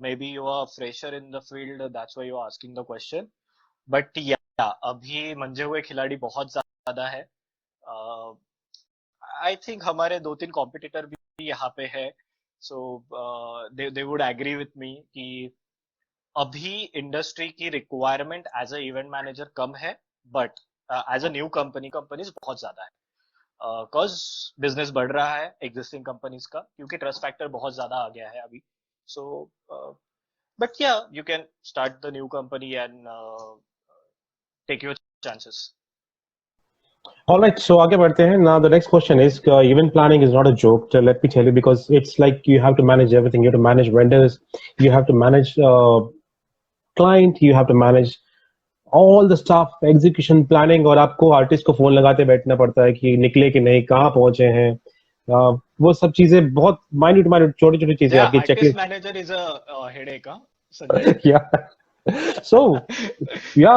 Speaker 2: May be you are fresher in the field, that's why you are asking the question. But yeah अभी मंजे हुए खिलाड़ी बहुत ज्यादा है। आई थिंक हमारे 2-3 कॉम्पिटिटर भी यहाँ पे है। So they would agree with me कि अभी इंडस्ट्री की requirement as a event manager कम है, but as a new companies बहुत ज्यादा है। बिकॉज बिजनेस बढ़ रहा है एग्जिस्टिंग कंपनीज का, क्योंकि ट्रस्ट फैक्टर बहुत ज्यादा आ गया है अभी। So but yeah you can start the new company and take your chances.
Speaker 1: Alright, so आगे बढ़ते हैं. Now the next question is, event planning is not a joke. So let me tell you, because it's like you have to manage everything. You have to manage vendors, you have to manage client, you have to manage all the stuff, execution planning, और आपको artist को phone लगाते बैठना पड़ता है कि निकले कि नहीं, कहाँ पहुंचे हैं, वो सब चीजें बहुत माइन्यूट माइन्यूट छोटी छोटी चीजें
Speaker 2: या
Speaker 1: आपकी
Speaker 2: artist
Speaker 1: checklist.
Speaker 2: Manager is a headache, Sanjay.
Speaker 1: Yeah so yeah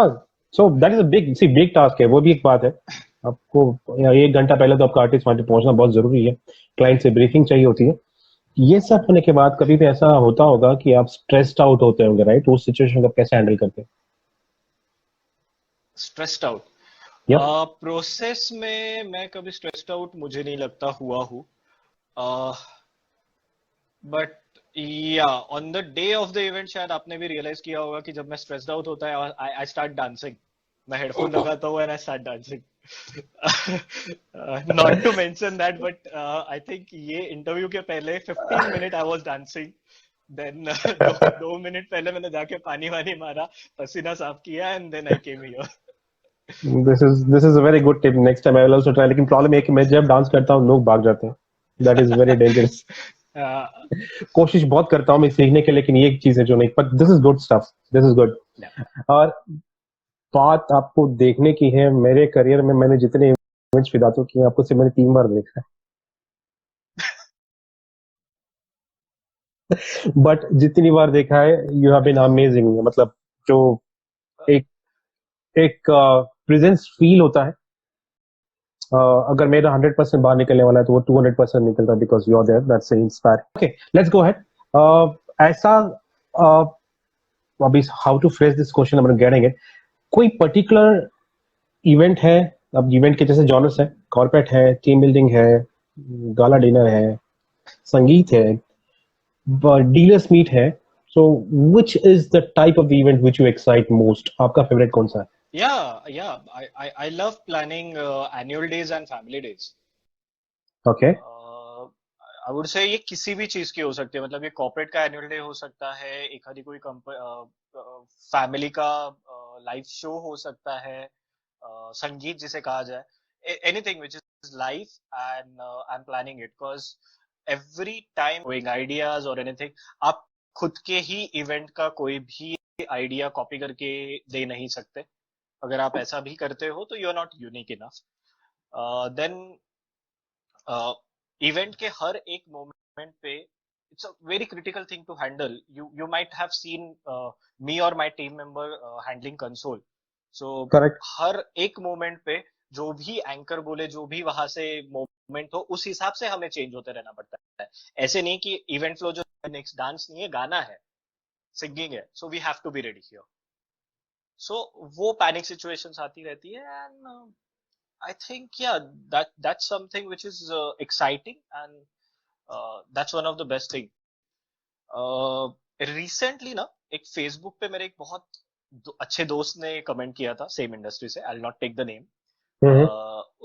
Speaker 1: so that is a big see big task है, वो भी एक बात है। आपको या 1 घंटा पहले तो आपका आर्टिस्ट वहां पे पहुंचना बहुत जरूरी है, क्लाइंट से ब्रीफिंग चाहिए होती है। ये सब होने के बाद कभी भी ऐसा होता होगा कि आप स्ट्रेस्ड आउट होते होंगे, राइट? उस सिचुएशन को आप कैसे हैंडल करते हैं?
Speaker 2: Stressed out
Speaker 1: yup.
Speaker 2: प्रोसेस में मैं कभी स्ट्रेस्ड आउट मुझे नहीं लगता हुआ हूँ। बट या on the day of the event शायद आपने भी रियलाइज किया होगा कि जब मैं स्ट्रेस्ड आउट होता है, आई स्टार्ट डांसिंग। मैं हेडफोन लगाता हूँ and I start dancing. Not to mention that, but I think ये इंटरव्यू के पहले 15 minute I was dancing. Then दो मिनट पहले मैंने जाके पानी वानी मारा, पसीना साफ किया, and then I came here.
Speaker 1: This is a very good tip. Next time I will also try. लेकिन प्रॉब्लम है कि मैं जब डांस करता हूँ लोग भाग जाते हैं. That is very dangerous.
Speaker 2: Uh,
Speaker 1: कोशिश बहुत करता हूँ मैं सीखने के, लेकिन ये एक चीज है जो नहीं. But this is good stuff. This is good.
Speaker 2: yeah.
Speaker 1: और बात आपको देखने की है. मेरे करियर में मैंने जितने इवेंट्स फिदातो किए आपको सिर्फ मैंने 3 बार देखा है. बट जितनी बार देखा है यू हैव बीन अमेजिंग. मतलब जो एक एक प्रेजेंस फील होता है. अगर मेरा 100% बाहर निकलने वाला है तो वो 200% निकलता है because you are there. That's inspire. Okay, let's go ahead. ऐसा अभी how to phrase this question I am getting it. कोई पर्टिकुलर इवेंट है? अब इवेंट के जैसे जॉनर्स है, कॉर्पोरेट है, टीम बिल्डिंग है, गाला डिनर है, संगीत है, डीलर्स मीट है. So which is the type of event which you excite most? आपका फेवरेट कौन सा है?
Speaker 2: Yeah. I love planning annual days and family days.
Speaker 1: Okay.
Speaker 2: I would से ये किसी भी चीज की हो सकती है. मतलब ये कॉर्पोरेट का एनुअल डे हो सकता है, एक आधी कोई फैमिली का लाइव शो हो सकता है, संगीत जिसे कहा जाए, anything which is life, and I am planning it because every time going ideas और एनीथिंग, आप खुद के ही इवेंट का कोई भी आइडिया कॉपी करके दे नहीं सकते. अगर आप ऐसा भी करते हो तो you are not unique enough. Then event के हर एक मोमेंट पे it's a very critical thing to handle. You might have seen me or my team member handling console. So
Speaker 1: correct.
Speaker 2: हर एक मोमेंट पे जो भी एंकर बोले, जो भी वहां से मोमेंट हो, उस हिसाब से हमें चेंज होते रहना पड़ता है. ऐसे नहीं कि इवेंट फ्लो जो नेक्स्ट डांस नहीं है, गाना है, सिंगिंग है, so we have to be ready here. So वो पैनिक सिचुएशंस आती रहती है, and I think that's something which is exciting, and that's one of the best thing. Recently ना एक फेसबुक पे मेरे एक बहुत अच्छे दोस्त ने कमेंट किया था, सेम इंडस्ट्री से, I will not take the name.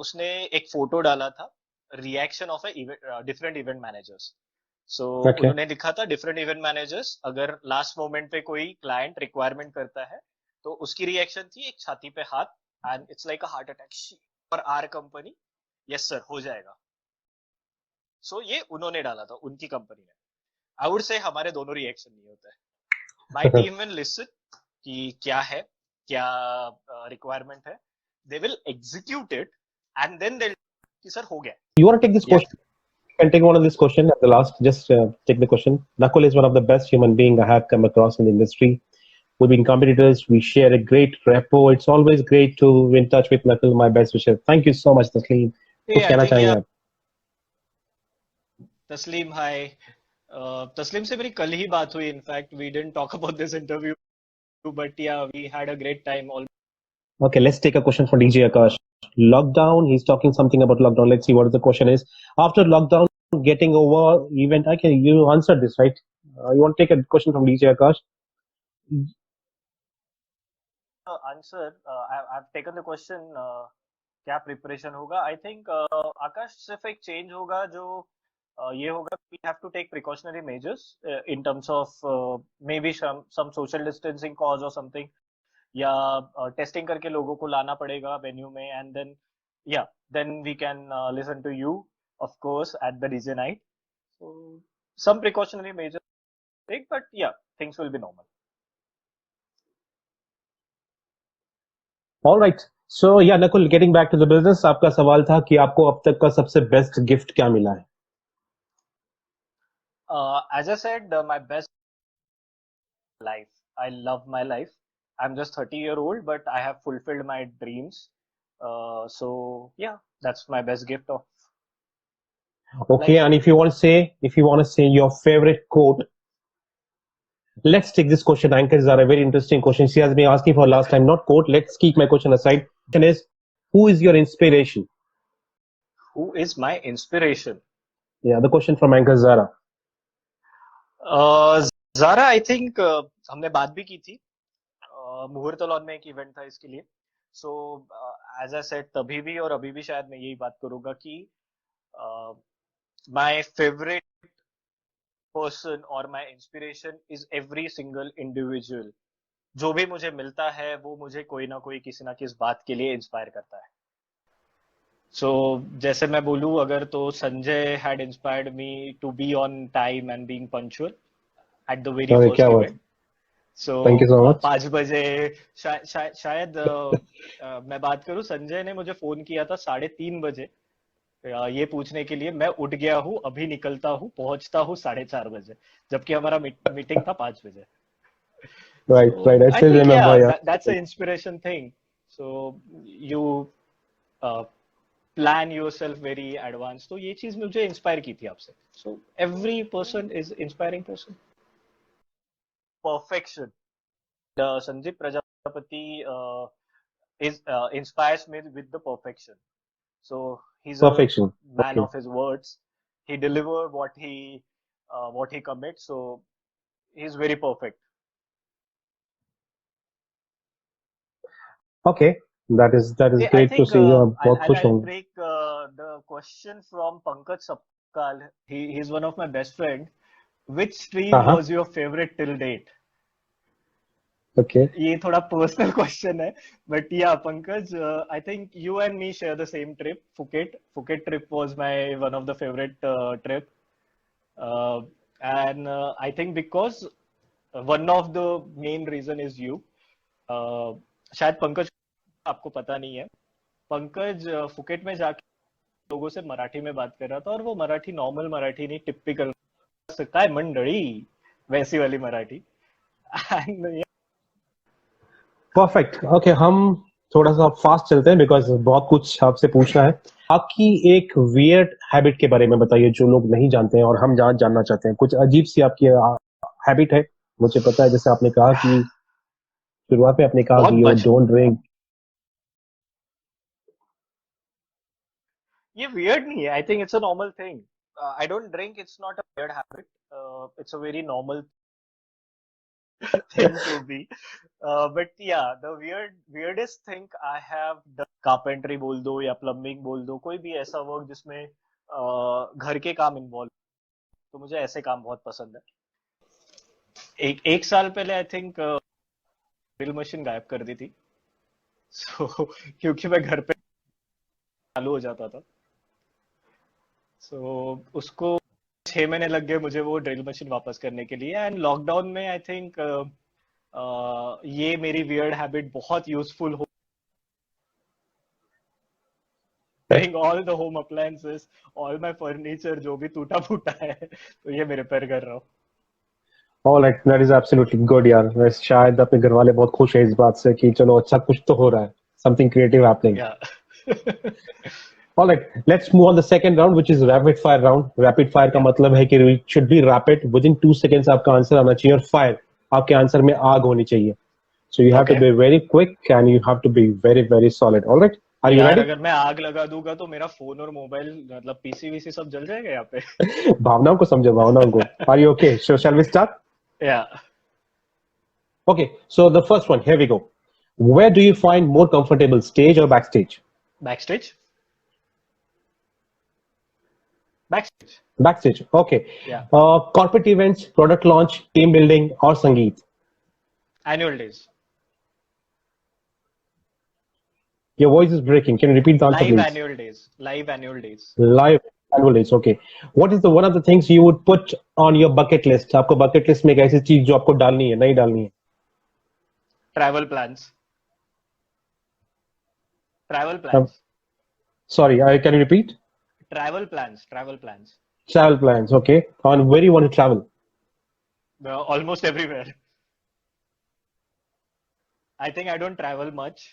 Speaker 2: उसने एक फोटो डाला था, reaction of different event managers. So उन्होंने लिखा था, डिफरेंट इवेंट मैनेजर्स अगर लास्ट मोमेंट पे कोई क्लाइंट रिक्वायरमेंट करता है तो उसकी रिएक्शन थी एक छाती पे हाथ, and it's like a heart attack for our company. Yes sir, हो जाएगा. सो ये उन्होंने डाला था, उनकी कंपनी ने. आई वुड से हमारे दोनों रिएक्शन नहीं होता है. माय टीम विल लिसन कि क्या है, क्या रिक्वायरमेंट है, they will execute it, and then they कि सर हो गया.
Speaker 1: You want to take this question? You can take one of this question at the last. Just take the question. Nakul is one of the best human being I have come across in the industry. We've been competitors. We share a great rapport. It's always great to be in touch with Nakul. My best wishes. Thank you so much, Tasleem. कुछ कहना चाहेंगे आप?
Speaker 2: तस्लीम, हाय. तस्लीम से मेरी कल ही बात हुई. In fact we didn't talk about this interview, but yeah, we had a great time.
Speaker 1: Okay, let's take a question from DJ Akash. Lockdown, he's talking something about lockdown. Let's see what the question is. After lockdown getting over, event, you answered this, right? You want to take a question from DJ Akash?
Speaker 2: Answer, I've taken the question. क्या preparation होगा? I think आकाश, सिर्फ एक change होगा जो ये होगा, we have to take precautionary measures in terms of may be some social distancing cause और something, या टेस्टिंग करके लोगों को लाना पड़ेगा वेन्यू में, and then we can listen to you of course at the DJ night. So some precautionary measures take, but yeah things will be normal.
Speaker 1: All right. So yeah, Nakul, getting back to the business, आपका सवाल था कि आपको अब तक का सबसे best gift क्या मिला है?
Speaker 2: As I said, my best life. I love my life. I'm just 30-year-old, but I have fulfilled my dreams. So yeah, that's my best gift of.
Speaker 1: Okay,
Speaker 2: life.
Speaker 1: and if you want to say your favorite quote, let's take this question. Anchors are a very interesting question. She has been asking for last time, not quote. Let's keep my question aside. Question is, who is your inspiration?
Speaker 2: Who is my inspiration?
Speaker 1: Yeah, the question from Anchor Zara.
Speaker 2: Zara, I think हमने बात भी की थी. मुहूर्त lawn में एक event था इसके लिए. So एज आई सेड तभी भी और अभी भी शायद मैं यही बात करूंगा कि माय फेवरेट पर्सन और my inspiration is every single individual. जो भी मुझे मिलता है वो मुझे कोई ना कोई किसी ना किस बात के लिए इंस्पायर करता है। सो जैसे मैं बोलूँ अगर तो Sanjay had inspired me to be on time and being punctual at the very
Speaker 1: अरे क्या
Speaker 2: फर्स्ट
Speaker 1: बात,
Speaker 2: event. So
Speaker 1: thank you so much.
Speaker 2: 5 बजे शायद मैं बात करूं, संजय ने मुझे फोन किया था 3:30 बजे ये पूछने के लिए मैं उठ गया हूँ, अभी निकलता हूँ, पहुंचता हूँ 4:30 बजे, जबकि हमारा मीटिंग था 5 बजे।
Speaker 1: Right right,
Speaker 2: So
Speaker 1: I
Speaker 2: I
Speaker 1: still
Speaker 2: think
Speaker 1: remember
Speaker 2: yeah,
Speaker 1: यार।
Speaker 2: that's an inspiration thing. So you uh, plan yourself very advanced. तो ये चीज मुझे इंस्पायर की थी आपसे. So every person is inspiring person. Perfection. Sandeep Prajapati is inspires me with the perfection. So he's a
Speaker 1: perfection,
Speaker 2: man
Speaker 1: okay.
Speaker 2: of his words. He deliver what he commits. So he's very perfect.
Speaker 1: Okay, that is
Speaker 2: I
Speaker 1: great to
Speaker 2: think
Speaker 1: see. मैं बहुत खुश
Speaker 2: I'll
Speaker 1: हूँ।
Speaker 2: take the question from Pankaj Sapkal. He's one of my best friend. Which
Speaker 1: हाँ
Speaker 2: stream
Speaker 1: हाँ,
Speaker 2: was your favorite till date?
Speaker 1: Okay.
Speaker 2: ये थोड़ा personal question है, but yeah, Pankaj, I think you and me share the same trip, Phuket. Phuket trip was my one of the favorite trip, uh, and I think because one of the main reason is you. शायद पंकज आपको पता नहीं है, Pankaj Phuket में जाके लोगों से मराठी में बात कर रहा था और वो मराठी नॉर्मल मराठी नहीं, टिपिकल काय मंडळी वैसी वाली मराठी। And
Speaker 1: perfect, okay. हम थोड़ा सा फास्ट चलते हैं बिकॉज बहुत कुछ आपसे पूछना है। आपकी एक वियर्ड हैबिट के बारे में बताइए जो लोग नहीं जानते हैं और हम जानना चाहते हैं। कुछ अजीब सी आपकी हैबिट है, मुझे पता है। जैसे आपने कहा कि शुरुआत में आपने कहा
Speaker 2: बहुत
Speaker 1: कि यू
Speaker 2: बच
Speaker 1: डोंट ड्रिंक।
Speaker 2: ये वियर्ड नहीं है, I think it's a normal thing. I don't drink, it's not a weird habit, it's a very normal thing to be. But yeah, the weirdest thing I have done, carpentry बोल दो या plumbing बोल दो, कोई भी ऐसा work जिसमें घर के काम इन्वॉल्व, तो मुझे ऐसे काम बहुत पसंद है। एक साल पहले आई थिंक ड्रिल मशीन गायब कर दी थी। सो क्योंकि मैं घर पे चालू हो जाता था, सो उसको 6 महीने लग गए मुझे वो ड्रिल मशीन वापस करने के लिए। एंड लॉकडाउन में आई थिंक ये मेरी वियर्ड हैबिट बहुत यूजफुल हो, repairing all the home appliances, all my furniture जो भी टूटा फूटा है तो ये मैं रिपेयर कर रहा हूँ।
Speaker 1: Alright, that is absolutely good यार। शायद अपने घर वाले बहुत खुश है इस बात से कि चलो अच्छा कुछ तो हो रहा है, something creative happening.
Speaker 2: Yeah.
Speaker 1: Alright, let's move on the second round which is rapid fire round. Rapid fire का
Speaker 2: Yeah.
Speaker 1: मतलब है कि it should be rapid, with in 2 seconds आपका आंसर आना चाहिए और फायर आपके आंसर में आग होनी चाहिए। So you have to
Speaker 2: Okay.
Speaker 1: Be very quick and you have to be very very solid. Alright, are you
Speaker 2: यार
Speaker 1: रेडी?
Speaker 2: अगर मैं आग लगा दूंगा तो मेरा फोन और मोबाइल मतलब पीसी वीसी सब जल जाएगा यहाँ पे।
Speaker 1: भावनाओं को समझो, भावनाओं को। Are you okay? So shall we start?
Speaker 2: Yeah.
Speaker 1: Okay, so the first one, here we go. Where do you find more comfortable, stage or backstage?
Speaker 2: Backstage. Backstage.
Speaker 1: Backstage, okay.
Speaker 2: Yeah.
Speaker 1: Corporate events, product launch, team building, or Sangeet?
Speaker 2: Annual days.
Speaker 1: Your voice is breaking. Can you repeat the answer,
Speaker 2: Live
Speaker 1: please?
Speaker 2: annual days. Live annual days.
Speaker 1: Live annual days, okay. What is the one of the things you would put on your bucket list? आपको bucket list में एक ऐसी चीज जो आपको डालनी है, नहीं डालनी है?
Speaker 2: Travel plans. Travel
Speaker 1: Um,
Speaker 2: plans.
Speaker 1: sorry, can you repeat?
Speaker 2: Travel plans. Travel plans.
Speaker 1: Travel plans, okay. On where you want to travel?
Speaker 2: Almost everywhere. I think I don't travel much.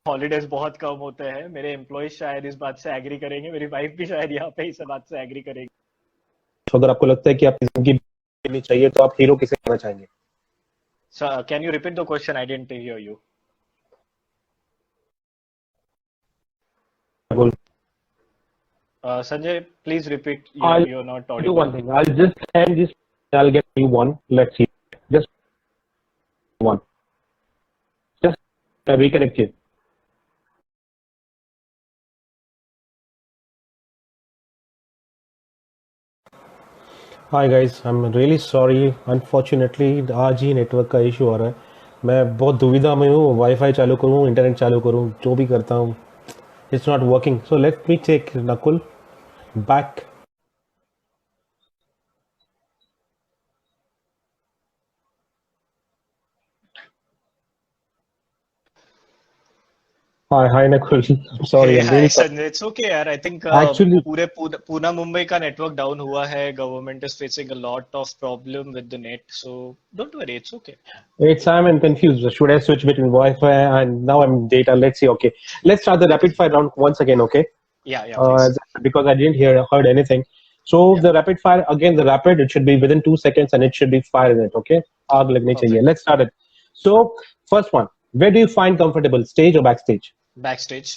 Speaker 2: Holidays बहुत कम होते हैं। मेरे employ शायद इस बात से agree करेंगे, मेरी वाइफ भी शायद यहाँ पे इस बात से एग्री करेगी।
Speaker 1: तो अगर आपको लगता है कि आपकी जिंदगी जीनी चाहिए तो आप हीरो किसे बनना चाहेंगे?
Speaker 2: So, can you repeat the question? I didn't hear you. Sanjay, please repeat.
Speaker 1: I'll
Speaker 2: You're not
Speaker 1: do
Speaker 2: audible.
Speaker 1: one thing. I'll just end this. I'll get you one. Let's see. Just one. Just reconnect it. Hi guys, I am really sorry, unfortunately आज ही network का issue आ रहा है। मैं बहुत दुविधा में हूँ, wifi चालू करूँ, इंटरनेट चालू करूँ, जो भी करता हूँ, it's not working. So let me take Nakul back. Hi hi Nakul, sorry,
Speaker 2: Hey,
Speaker 1: I am
Speaker 2: hi
Speaker 1: really
Speaker 2: Sanjay. It's okay, यार. I think
Speaker 1: sorry actually.
Speaker 2: पूरे पूना मुंबई का नेटवर्क डाउन हुआ है. Government is facing a lot of problem with the net. So don't worry, it's okay.
Speaker 1: It's I'm confused. Should I switch between Wi-Fi and now I'm data? Let's see. Okay, let's start the rapid fire round once again. Okay,
Speaker 2: Yeah, yeah, please.
Speaker 1: because I didn't heard anything. So
Speaker 2: Yeah,
Speaker 1: the rapid fire again. The rapid it should be within 2 seconds and it should be fire in it. Okay, आग लगनी चाहिए.
Speaker 2: perfect.
Speaker 1: Let's start it. So first one. Where do you find comfortable? Stage or backstage?
Speaker 2: Backstage,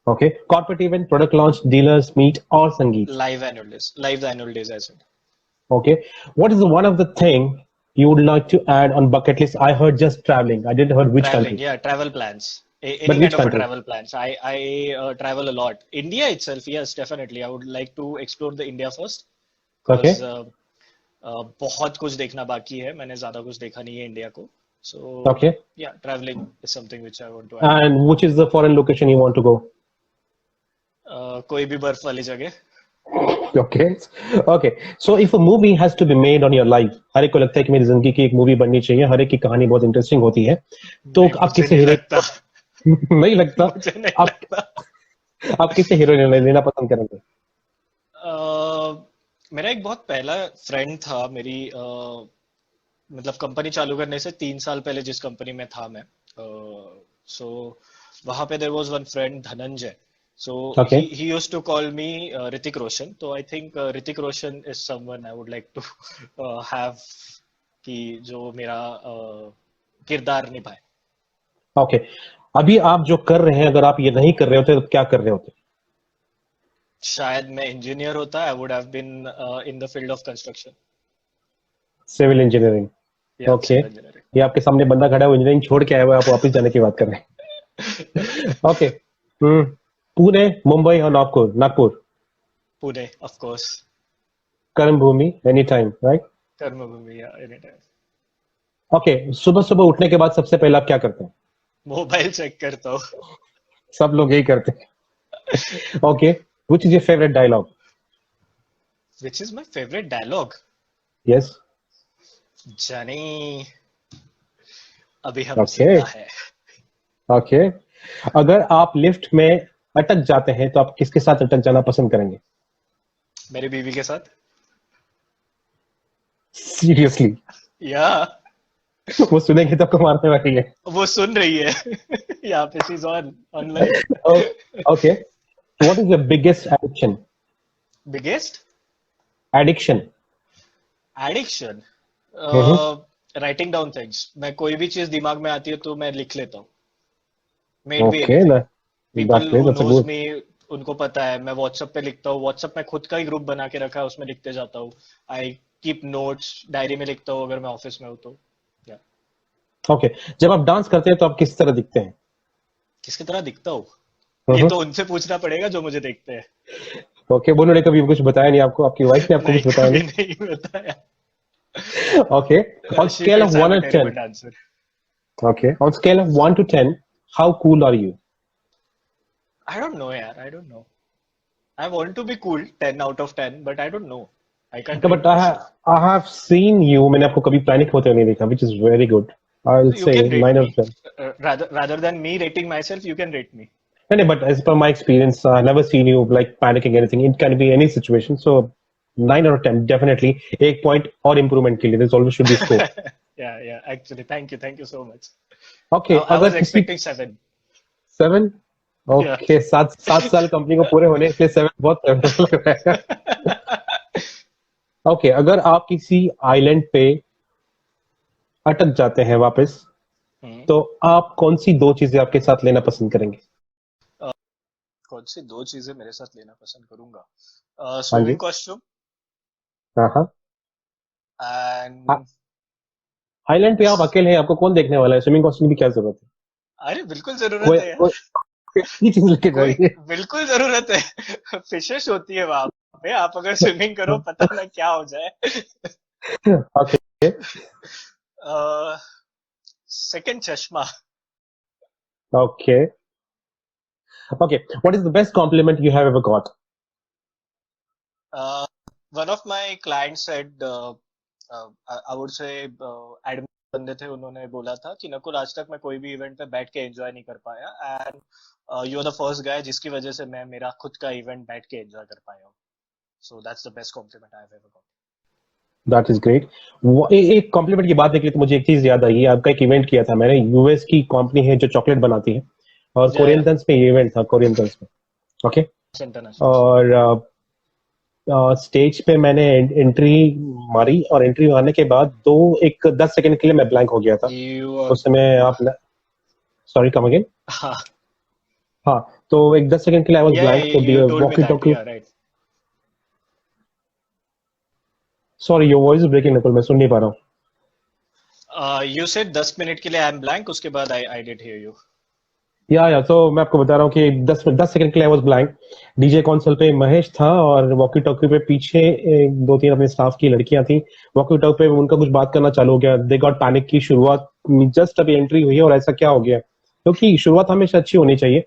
Speaker 1: Okay. Corporate event, product launch, dealers meet, or Sangeet.
Speaker 2: live the annual days, I said.
Speaker 1: Okay. What is the one of the thing you would like to add on bucket list? I heard just traveling. I didn't heard which
Speaker 2: Traveling,
Speaker 1: country,
Speaker 2: yeah, travel plans.
Speaker 1: but
Speaker 2: Any
Speaker 1: which
Speaker 2: kind of a
Speaker 1: country?
Speaker 2: travel plans. I travel a lot. India itself, yes, definitely. I would like to explore the India first because
Speaker 1: Okay.
Speaker 2: बहुत कुछ देखना बाकी है. मैंने ज्यादा कुछ देखा नहीं है इंडिया को. So
Speaker 1: Okay.
Speaker 2: yeah, traveling is something which I want to add.
Speaker 1: And which is the foreign location you want to go?
Speaker 2: कोई भी बर्फ वाली जगह.
Speaker 1: Okay. Okay. So if a movie has to be made on your life, हर एक को लगता है कि मेरी जिंदगी की एक मूवी बननी चाहिए, हर एक की कहानी बहुत इंटरेस्टिंग होती है, तो
Speaker 2: नहीं,
Speaker 1: आप
Speaker 2: मुझे
Speaker 1: किसे
Speaker 2: नहीं
Speaker 1: हीरोइन
Speaker 2: लगता.
Speaker 1: नहीं लगता?
Speaker 2: मुझे नहीं
Speaker 1: आप
Speaker 2: लगता.
Speaker 1: आप किसे हीरोइन लेना पसंद करेंगे?
Speaker 2: मेरा एक बहुत पहला फ्रेंड था मेरी मतलब कंपनी चालू करने से 3 साल पहले जिस कंपनी में था मैं. सो वहां पे there was one friend Dhananjay. So
Speaker 1: Okay.
Speaker 2: He used to call me Hrithik Roshan. तो I think Hrithik Roshan is someone I would like to have कि जो मेरा किरदार निभाए.
Speaker 1: Okay. अभी आप जो कर रहे हैं, अगर आप ये नहीं कर रहे होते तो क्या कर रहे होते?
Speaker 2: शायद मैं इंजीनियर होता. I would have been in the field of construction.
Speaker 1: Civil engineering.
Speaker 2: Yeah
Speaker 1: okay.
Speaker 2: Civil engineering.
Speaker 1: ये आपके सामने बंदा खड़ा है, वो इंजीनियरिंग छोड़ के आया हुआ है, आप वापस जाने की बात कर रहे हैं. ओके. पुणे, मुंबई और नागपुर? नागपुर.
Speaker 2: Pune of course.
Speaker 1: कर्म भूमि, एनी टाइम, राइट?
Speaker 2: कर्मभूमि या एनी टाइम.
Speaker 1: ओके. सुबह सुबह उठने के बाद सबसे पहले आप क्या करते हैं?
Speaker 2: मोबाइल चेक करता हूँ.
Speaker 1: सब लोग यही करते हैं. Okay. Which is your favourite dialogue?
Speaker 2: Which is my favorite dialogue?
Speaker 1: Yes.
Speaker 2: जानी अभी हम
Speaker 1: ओके.
Speaker 2: जिंदा है.
Speaker 1: ओके. अगर आप लिफ्ट में अटक जाते हैं तो आप किसके साथ अटक जाना पसंद करेंगे?
Speaker 2: मेरी बीवी के साथ.
Speaker 1: सीरियसली?
Speaker 2: या
Speaker 1: वो सुनेंगे तो आपको मारने वाली है.
Speaker 2: वो सुन रही है. यहाँ पे she's online.
Speaker 1: Okay. What is your biggest addiction?
Speaker 2: Biggest
Speaker 1: addiction.
Speaker 2: Addiction.
Speaker 1: Hmm.
Speaker 2: Writing down things. मैं कोई भी चीज दिमाग में आती है तो मैं लिख लेता हूँ. May it be
Speaker 1: okay.
Speaker 2: Anything. People
Speaker 1: that's great.
Speaker 2: Who
Speaker 1: that's a
Speaker 2: knows
Speaker 1: good.
Speaker 2: मी उनको पता है मैं व्हाट्सएप पे लिखता हूँ. व्हाट्सएप में खुद का ही ग्रुप बना के रखा है, उसमें लिखते जाता हूँ. आई कीप नोट्स, डायरी में लिखता हूँ अगर मैं ऑफिस में हूँ तो. या
Speaker 1: ओके. जब आप डांस करते हैं तो आप किस तरह दिखते हैं?
Speaker 2: किसकी तरह दिखता हूँ? ये तो उनसे पूछना पड़ेगा जो मुझे देखते हैं.
Speaker 1: ओके. वो उन्होंने कभी कुछ बताया नहीं आपको? आपकी वाइफ ने आपको
Speaker 2: नहीं,
Speaker 1: कुछ बताया
Speaker 2: कभी
Speaker 1: नहीं?
Speaker 2: नहीं बताया.
Speaker 1: Okay. On
Speaker 2: She
Speaker 1: scale of
Speaker 2: thinks I'm
Speaker 1: 1
Speaker 2: a
Speaker 1: और 10.
Speaker 2: terrible dancer.
Speaker 1: Okay. On scale of 1 to 10, how cool are you?
Speaker 2: I don't know, यार. I don't know. I want to be cool, 10 out of 10, but I don't know. I can't rate
Speaker 1: but
Speaker 2: myself.
Speaker 1: I have seen you, मैंने आपको कभी panic होते हुए नहीं देखा, which is very good. I will
Speaker 2: You
Speaker 1: से
Speaker 2: can rate
Speaker 1: 9
Speaker 2: me.
Speaker 1: out of 10.
Speaker 2: Rather than me rating myself, you can rate me.
Speaker 1: No, but as per my experience, I've never seen you like panicking anything. It can be any situation. So 9 out of 10, definitely. एक point और improvement के लिए there's always should be scope.
Speaker 2: Yeah. Actually, thank you so much.
Speaker 1: Okay,
Speaker 2: I was
Speaker 1: अगर किसी
Speaker 2: expecting 7.
Speaker 1: 7,
Speaker 2: Yeah.
Speaker 1: okay, 7 साल company को पूरे होने के लिए 7 बहुत लग रहा है. Okay, अगर आप किसी आइलैंड पे अटक जाते हैं वापस,
Speaker 2: हम्म.
Speaker 1: तो आप कौन सी 2 चीजें आपके साथ लेना पसंद करेंगे?
Speaker 2: कौन सी 2 चीजें मेरे साथ लेना पसंद करूंगा?
Speaker 1: हाँ
Speaker 2: स्विमिंग
Speaker 1: जी.
Speaker 2: कॉस्ट्यूम
Speaker 1: हाँ हाँ.
Speaker 2: एंड.
Speaker 1: आइलैंड पे आप अकेले हैं, आपको कौन देखने वाला है? स्विमिंग कॉस्ट्यूम की क्या जरूरत है?
Speaker 2: अरे बिल्कुल जरूरत
Speaker 1: कोई
Speaker 2: है यार.
Speaker 1: कोई ये चीज लेके
Speaker 2: कोई
Speaker 1: जाइए.
Speaker 2: बिल्कुल जरूरत है. फिशेस होती है वहां बे आप अगर स्विमिंग करो पता ना क्या हो जाए.
Speaker 1: Okay.
Speaker 2: सेकंड चश्मा.
Speaker 1: Okay. Okay. What is the best compliment you have ever got?
Speaker 2: Uh, one of my clients said, I would say, admin बंदे थे, उन्होंने बोला था कि नकुल आज तक मैं कोई भी इवेंट पे बैठ के एंजॉय नहीं कर पाया, and you are the first guy जिसकी वजह से मैं मेरा खुद का इवेंट बैठ के एंजॉय कर पाया हूँ. So that's the best compliment I have ever got.
Speaker 1: That is great. एक कॉम्प्लीमेंट की बात निकली तो मुझे एक चीज याद आई. आपका एक इवेंट किया था मैंने. यूएस की कंपनी है जो चॉकलेट बनाती है और
Speaker 2: या
Speaker 1: कोरियन दंस में ये इवेंट था. कोरियन दंस में. ओके.
Speaker 2: इंटरनेशनल.
Speaker 1: और स्टेज पे मैंने एंट्री मारी और एंट्री मारने के बाद एक 10 सेकंड के लिए मैं ब्लैंक हो गया था.
Speaker 2: यू
Speaker 1: उस समय आप सॉरी कम अगेन.
Speaker 2: हाँ
Speaker 1: हाँ तो एक 10 सेकंड के लिए I was
Speaker 2: yeah
Speaker 1: blank.
Speaker 2: You
Speaker 1: तो
Speaker 2: told me
Speaker 1: walkie
Speaker 2: that.
Speaker 1: Talkie.
Speaker 2: Yeah right.
Speaker 1: Sorry your voice is breaking Nakul. मैं सुन नहीं पा रहा हूँ.
Speaker 2: यू सेड 10 मिनट के लिए आई एम ब्लैंक, उसके बाद आई डिड हियर यू.
Speaker 1: या तो मैं आपको बता रहा हूँ कि 10 सेकंड के लिए I was blank. DJ console पे महेश था और वॉकी टॉकी पे पीछे दो तीन अपने स्टाफ की लड़कियां थी. वॉकी टॉकी पे उनका कुछ बात करना चालू हो गया. दे गॉट पैनिक की शुरुआत जस्ट अभी एंट्री हुई है और ऐसा क्या हो गया, क्योंकि शुरुआत हमेशा अच्छी होनी चाहिए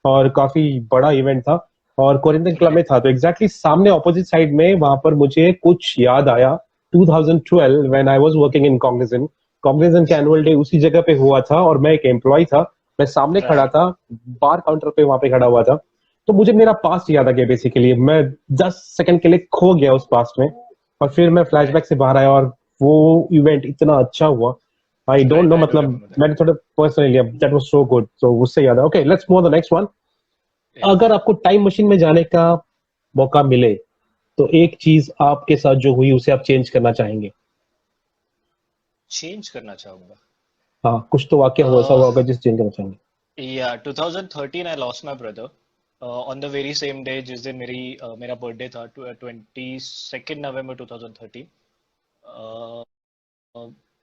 Speaker 1: और काफी बड़ा इवेंट था और कोरिंथन क्लब में था. तो एग्जैक्टली सामने ऑपोजिट साइड में वहां पर मुझे कुछ याद आया. 2012 when I was working in Cognizant के एनुअल डे उसी जगह पे हुआ था और मैं एक एम्प्लॉय था. मैं सामने खड़ा था, बार काउंटर पे वहां पे खड़ा हुआ था. तो मुझे मेरा पास्ट याद आ गया. बेसिकली मैं 10 सेकंड के लिए खो गया उस पास्ट में और फिर मैं फ्लैशबैक से बाहर आया और वो इवेंट इतना अच्छा हुआ. आई डोंट नो, मतलब मैंने थोड़ा पर्सनली लिया. That was so good. तो उससे याद है. Okay let's move on the next one. अगर आपको टाइम मशीन में जाने का मौका मिले तो एक चीज आपके साथ जो हुई उसे आप चेंज करना चाहेंगे?
Speaker 2: चेंज करना चाहूंगा.
Speaker 1: हाँ कुछ तो वाकया हुआ ऐसा होगा जिसे चेंज करना चाहेंगे.
Speaker 2: Yeah, 2013 I lost my brother on the very same day जिस दिन मेरा बर्थडे था. 22 नवंबर 2013.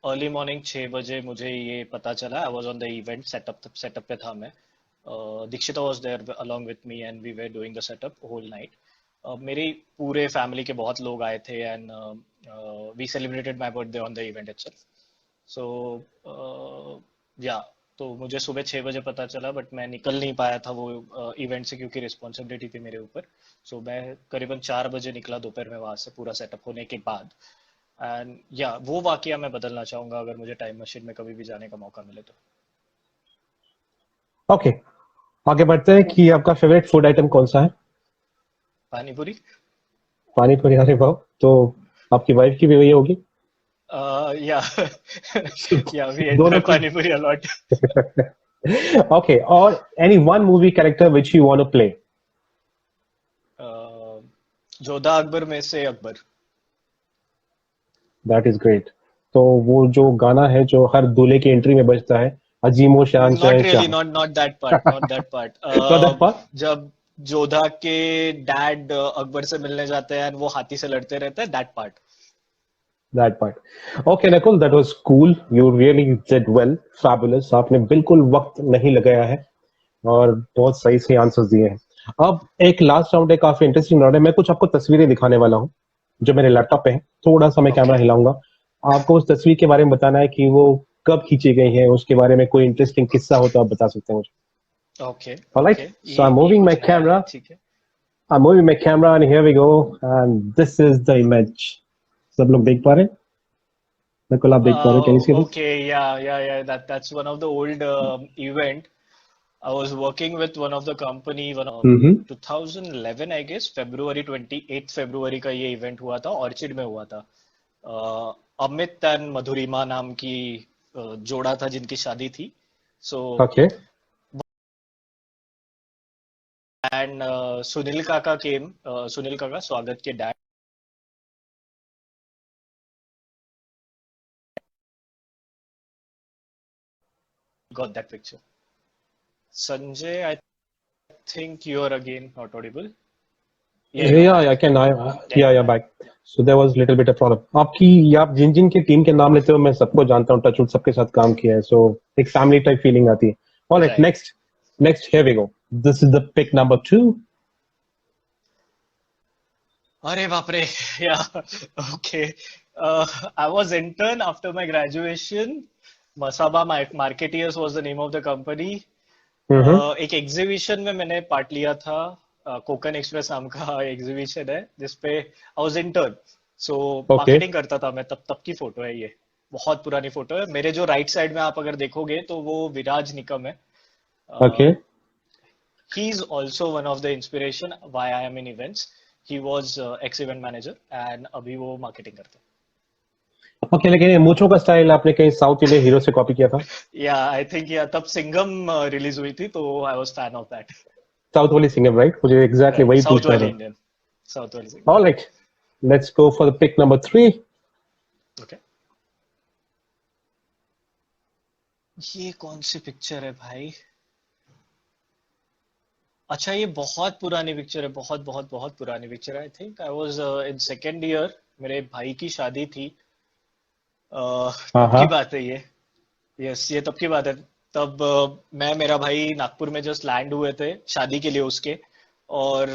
Speaker 2: अर्ली मॉर्निंग 6 बजे मुझे ये पता चला. I was on the event setup पे था मैं. Dikshita was there along with me and we were doing the setup whole night. मेरी पूरे फैमिली के बहुत लोग आए थे and we celebrated my birthday on the event itself. So yeah तो मुझे सुबह 6 बजे पता चला, बट मैं निकल नहीं पाया था वो इवेंट से क्योंकि रिस्पॉन्सिबिलिटी थी मेरे ऊपर. सो मैं करीबन 4 बजे निकला दोपहर में वहां से पूरा सेटअप होने के बाद. एंड या वो वाकया मैं बदलना चाहूंगा अगर मुझे टाइम मशीन में कभी भी जाने का मौका मिले तो.
Speaker 1: ओके आगे बढ़ते हैं कि आपका फेवरेट फूड आइटम कौन सा है?
Speaker 2: पानी पूरी.
Speaker 1: पानी पूरी. अरे वाह. तो आपकी वाइफ की भी वही होगी.
Speaker 2: या या वी
Speaker 1: दोनों
Speaker 2: एंजॉय पानी पूरी a lot.
Speaker 1: Okay, or any one movie character which you want to play?
Speaker 2: Jodha Akbar में से अकबर.
Speaker 1: That is great. तो वो जो गाना है जो हर दूल्हे की एंट्री में बजता है, अजीमो शान
Speaker 2: Not really,
Speaker 1: Shahenshah.
Speaker 2: not that part, not that part.
Speaker 1: Not that part?
Speaker 2: जब जोधा के डैड अकबर से मिलने जाते हैं and वो हाथी से लड़ते रहते हैं, that part.
Speaker 1: That part. Okay, Nakul, that was cool. You really did well. Fabulous. आपने बिल्कुल वक्त नहीं लगाया है और बहुत सही से आंसर्स दिए हैं. अब एक लास्ट राउंड है, काफी इंटरेस्टिंग राउंड है. मैं कुछ आपको तस्वीरें दिखाने वाला हूँ जो मेरे लैपटॉप पे है. थोड़ा सा मैं कैमरा हिलाऊंगा. आपको उस तस्वीर के बारे में बताना है कि वो कब खींची गई है. उसके बारे में कोई इंटरेस्टिंग किस्सा हो तो आप बता सकते हैं मुझे.
Speaker 2: Okay.
Speaker 1: Alright.
Speaker 2: Okay.
Speaker 1: So I'm moving my camera.
Speaker 2: ठीक है.
Speaker 1: I'm moving my camera and here we go. And this is the image. सब लोग देख पा रहे हैं? नकुल आप देख पा रहे हैं? Can you see this?
Speaker 2: Okay, yeah. That's one of the old event. I was working with one of the company, 2011 I guess, February 28th February का ये event हुआ था, ऑर्चिड में हुआ था. अमित एंड मधुरिमा नाम की जोड़ा था जिनकी शादी थी. So
Speaker 1: Okay.
Speaker 2: एंड सुनील काका केम. सुनील काका स्वागत के dad got that picture. Sanjay, I think you are again not audible.
Speaker 1: Yeah, I can. Yeah, back. So there was little bit of problem. आप जिन की टीम के नाम लेते हो मैं सबको जानता हूँ. टचवुड सबके साथ काम किया है. So एक फैमिली टाइप फीलिंग आती है. Alright,
Speaker 2: Right.
Speaker 1: next here we go. This is the pick number 2.
Speaker 2: Arey bapre, yeah, okay. I was intern after my graduation. Masaba Marketeers was the name of the company.
Speaker 1: Mm-hmm.
Speaker 2: एक exhibition में मैंने part लिया था. Konkan express नाम का exhibition है जिसपे I was intern. So
Speaker 1: Okay.
Speaker 2: Marketing करता था मैं. तब तब की फोटो है ये. बहुत पुरानी फोटो है. मेरे जो राइट साइड में आप अगर देखोगे तो वो विराज निकम है.
Speaker 1: Okay.
Speaker 2: He is also one of the inspiration why I am in events. He was x event manager and अभी वो मार्केटिंग करते
Speaker 1: ओके, लेकिन ये मूंछों का स्टाइल आपने कहीं साउथ इंडियन हीरो से कॉपी किया था?
Speaker 2: हैं. या आई थिंक या तब सिंघम रिलीज हुई थी तो I was fan of that.
Speaker 1: South वाली सिंगर, राइट? मुझे एग्जैक्टली
Speaker 2: राइट,
Speaker 1: वही
Speaker 2: साउथ
Speaker 1: पूछना
Speaker 2: वाली
Speaker 1: था.
Speaker 2: इंडियन. साउथ वाली Singham.
Speaker 1: All right, let's go for the pic number 3.
Speaker 2: Okay. ये कौन सी पिक्चर है भाई? अच्छा, ये बहुत पुरानी पिक्चर है. बहुत बहुत बहुत पुरानी पिक्चर है. I think I was in second year. मेरे भाई की शादी थी.
Speaker 1: हाँ
Speaker 2: तब की
Speaker 1: हाँ.
Speaker 2: बात है ये. यस, ये तब की बात है. तब मैं मेरा भाई नागपुर में जस्ट लैंड हुए थे शादी के लिए उसके. और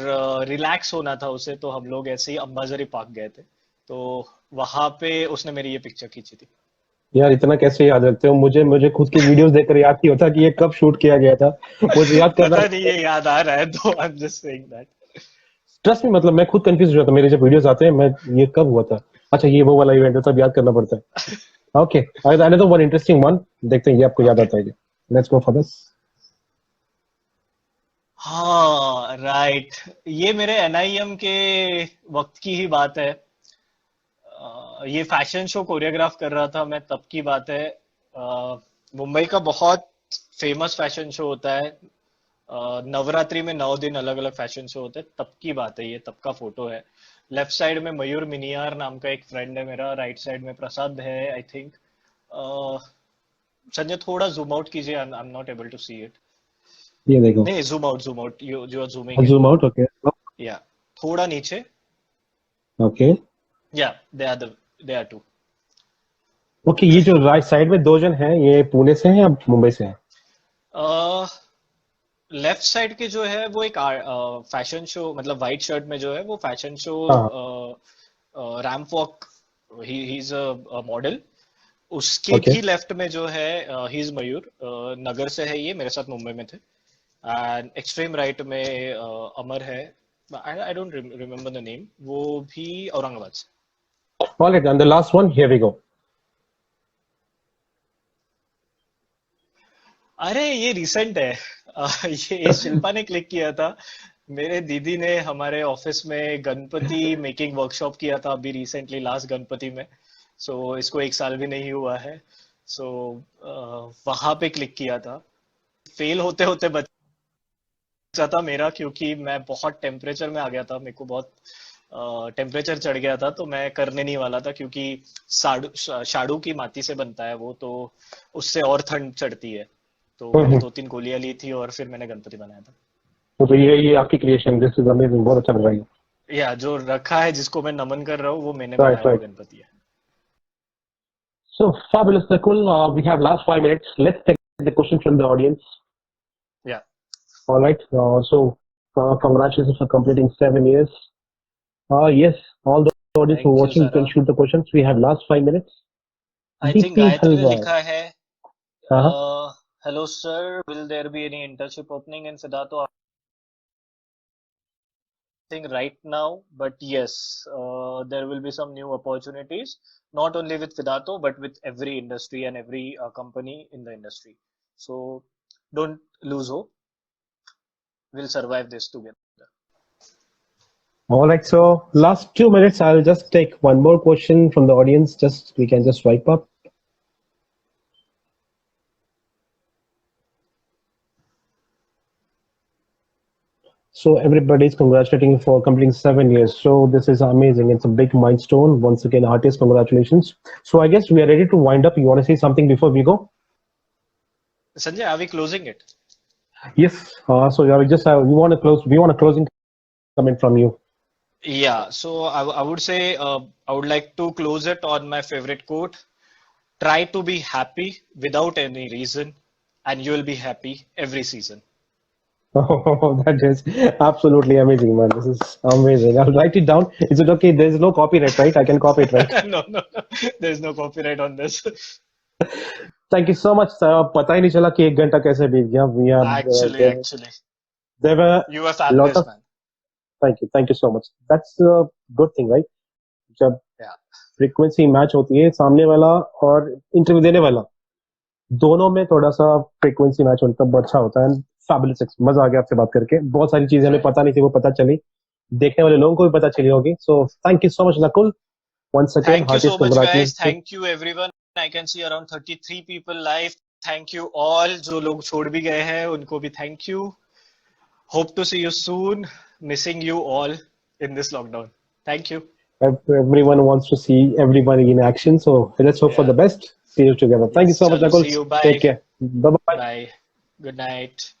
Speaker 2: रिलैक्स होना था उसे तो हम लोग ऐसे ही अंबाझरी पार्क गए थे. तो वहां पे उसने मेरी ये पिक्चर खींची थी.
Speaker 1: यार इतना कैसे याद रखते हो? मुझे मुझे खुद की वीडियोस देखकर याद नहीं होता कि ये कब शूट किया गया था. मुझे याद करना
Speaker 2: पता नहीं
Speaker 1: पड़ता है.
Speaker 2: ये याद आ रहा है तो आई am just saying that.
Speaker 1: Trust में, मतलब मैं खुद कंफ्यूज हो जाता हूं. मेरे जब वीडियोस आते हैं, मैं ये कब हुआ था. अच्छा, ये वो वाला इवेंट है, तब याद करना पड़ता है. ओके, आई तो वन इंटरेस्टिंग वन. देखते हैं ये आपको याद
Speaker 2: ओके.
Speaker 1: आता है क्या. Let's go for this.
Speaker 2: हाँ राइट. ये मेरे एनआईएम के वक्त की ही बात है. ये फैशन शो कोरियोग्राफ कर रहा था मैं. तब की बात है. मुंबई का बहुत फेमस फैशन शो होता है. नवरात्रि में 9 दिन अलग अलग फैशन शो होते हैं. तब की बात है ये. तब का फोटो है. लेफ्ट साइड में मयूर मिनियार नाम का एक फ्रेंड है मेरा. राइट साइड में प्रसाद है आई थिंक. संजय थोड़ा जूम आउट कीजिए. I am not able to see it.
Speaker 1: ये देखो.
Speaker 2: नहीं, zoom out, zoom out. You are zooming in.
Speaker 1: Zoom out. Okay.
Speaker 2: या थोड़ा नीचे.
Speaker 1: ओके.
Speaker 2: या दे आर टू.
Speaker 1: ओके, ये जो राइट साइड में दो जन हैं, ये पुणे से हैं या मुंबई से हैं?
Speaker 2: लेफ्ट साइड के जो है वो एक फैशन शो, मतलब वाइट शर्ट में जो है वो फैशन शो
Speaker 1: हाँ.
Speaker 2: Ramp walk. He is a model. उसके
Speaker 1: ओके.
Speaker 2: भी लेफ्ट में जो है ही इज मयूर. नगर से है ये. मेरे साथ मुंबई में थे. एंड एक्सट्रीम राइट में अमर है. I don't remember the name. वो भी औरंगाबाद से.
Speaker 1: All right, and the last one, here we go.
Speaker 2: अरे ये रिसेंट है. ये शिल्पा ने क्लिक किया था. मेरे दीदी ने हमारे ऑफिस में गणपति मेकिंग वर्कशॉप किया था अभी रिसेंटली लास्ट गणपति में. सो इसको 1 साल भी नहीं हुआ है. सो वहां पे क्लिक किया था. फेल होते होते बचा था मेरा, क्योंकि मैं बहुत टेम्परेचर में आ गया था. मेरे को बहुत टेम्परेचर चढ़ गया था तो मैं करने नहीं वाला था, क्योंकि शाडू की माटी से बनता है वो, तो उससे और ठंड चढ़ती है. तो मैंने 2-3 गोलियां ली थी और फिर मैंने गणपति बनाया था.
Speaker 1: तो ये आपकी क्रिएशन, दिस इज अमेजिंग. बहुत अच्छा लग रहा है.
Speaker 2: या जो रखा है जिसको मैं नमन कर रहा हूँ वो मैंने
Speaker 1: राइट
Speaker 2: बनाया हुआ
Speaker 1: राइट.
Speaker 2: गणपति है.
Speaker 1: So fabulous, Nakul. We have last 5 minutes. Let's take the question from the audience.
Speaker 2: या
Speaker 1: All right. Congratulations for completing 7 years. Yes, all the audience who are
Speaker 2: thank you
Speaker 1: watching, you
Speaker 2: sir.
Speaker 1: can shoot the questions. We have last 5 minutes.
Speaker 2: I think
Speaker 1: DP
Speaker 2: Gayatri ने
Speaker 1: Halwa.
Speaker 2: लिखा है.
Speaker 1: Uh-huh.
Speaker 2: Hello sir, will there be any internship opening in Siddharth? Thing right now, but yes, there will be some new opportunities, not only with Fidato, but with every industry and every company in the industry. So don't lose hope. We'll survive this together.
Speaker 1: All right. So last 2 minutes, I'll just take one more question from the audience. We can just swipe up. So everybody's congratulating for completing 7 years. So this is amazing. It's a big milestone. Once again, artists, congratulations. So I guess we are ready to wind up. You want to say something before we go?
Speaker 2: Sanjay, are we closing it?
Speaker 1: Yes. So yeah, we want to close. We want a closing comment from you.
Speaker 2: Yeah, so I would say I would like to close it on my favorite quote. Try to be happy without any reason, and you will be happy every season.
Speaker 1: Oh, that is absolutely amazing, man. This is amazing. I'll write it down. Is it okay? There's no copyright, right? I can copy it, right?
Speaker 2: No, no, no. There's no copyright on this.
Speaker 1: Thank you so much, sir. पता ही नहीं चला कि 1 घंटा कैसे बीत गया. We are
Speaker 2: Actually,
Speaker 1: there were
Speaker 2: you were
Speaker 1: a lot
Speaker 2: fabulous,
Speaker 1: of
Speaker 2: man.
Speaker 1: thank you so much. That's a good thing, right? जब
Speaker 2: Yeah.
Speaker 1: Frequency match होती है सामने वाला और इंटरव्यू देने वाला दोनों में थोड़ा सा फ्रीक्वेंसी मैच होता तब अच्छा होता है. फैबुलस, मजा आ गया आपसे बात करके. बहुत सारी चीजें हमें
Speaker 2: Right.
Speaker 1: पता नहीं थी, वो पता चली. देखने वाले लोगों को भी पता चली होगी. सो thank you so much Nakul. Once again,
Speaker 2: Thank you so
Speaker 1: heartiest
Speaker 2: much, guys.
Speaker 1: congratulations.
Speaker 2: Thank you, everyone. I can see around 33 people live. Thank you all. जो लोग छोड़ भी गए हैं उनको भी thank you. Hope to see you soon. Missing you all in this lockdown. Thank you.
Speaker 1: Everyone wants to see everybody in action, so let's hope for
Speaker 2: Yeah.
Speaker 1: the best. See you together. Thank you
Speaker 2: Yes.
Speaker 1: so much,
Speaker 2: Chalo,
Speaker 1: Nakul.
Speaker 2: see you.
Speaker 1: Take
Speaker 2: Bye.
Speaker 1: care. Bye bye.
Speaker 2: Bye. Good night.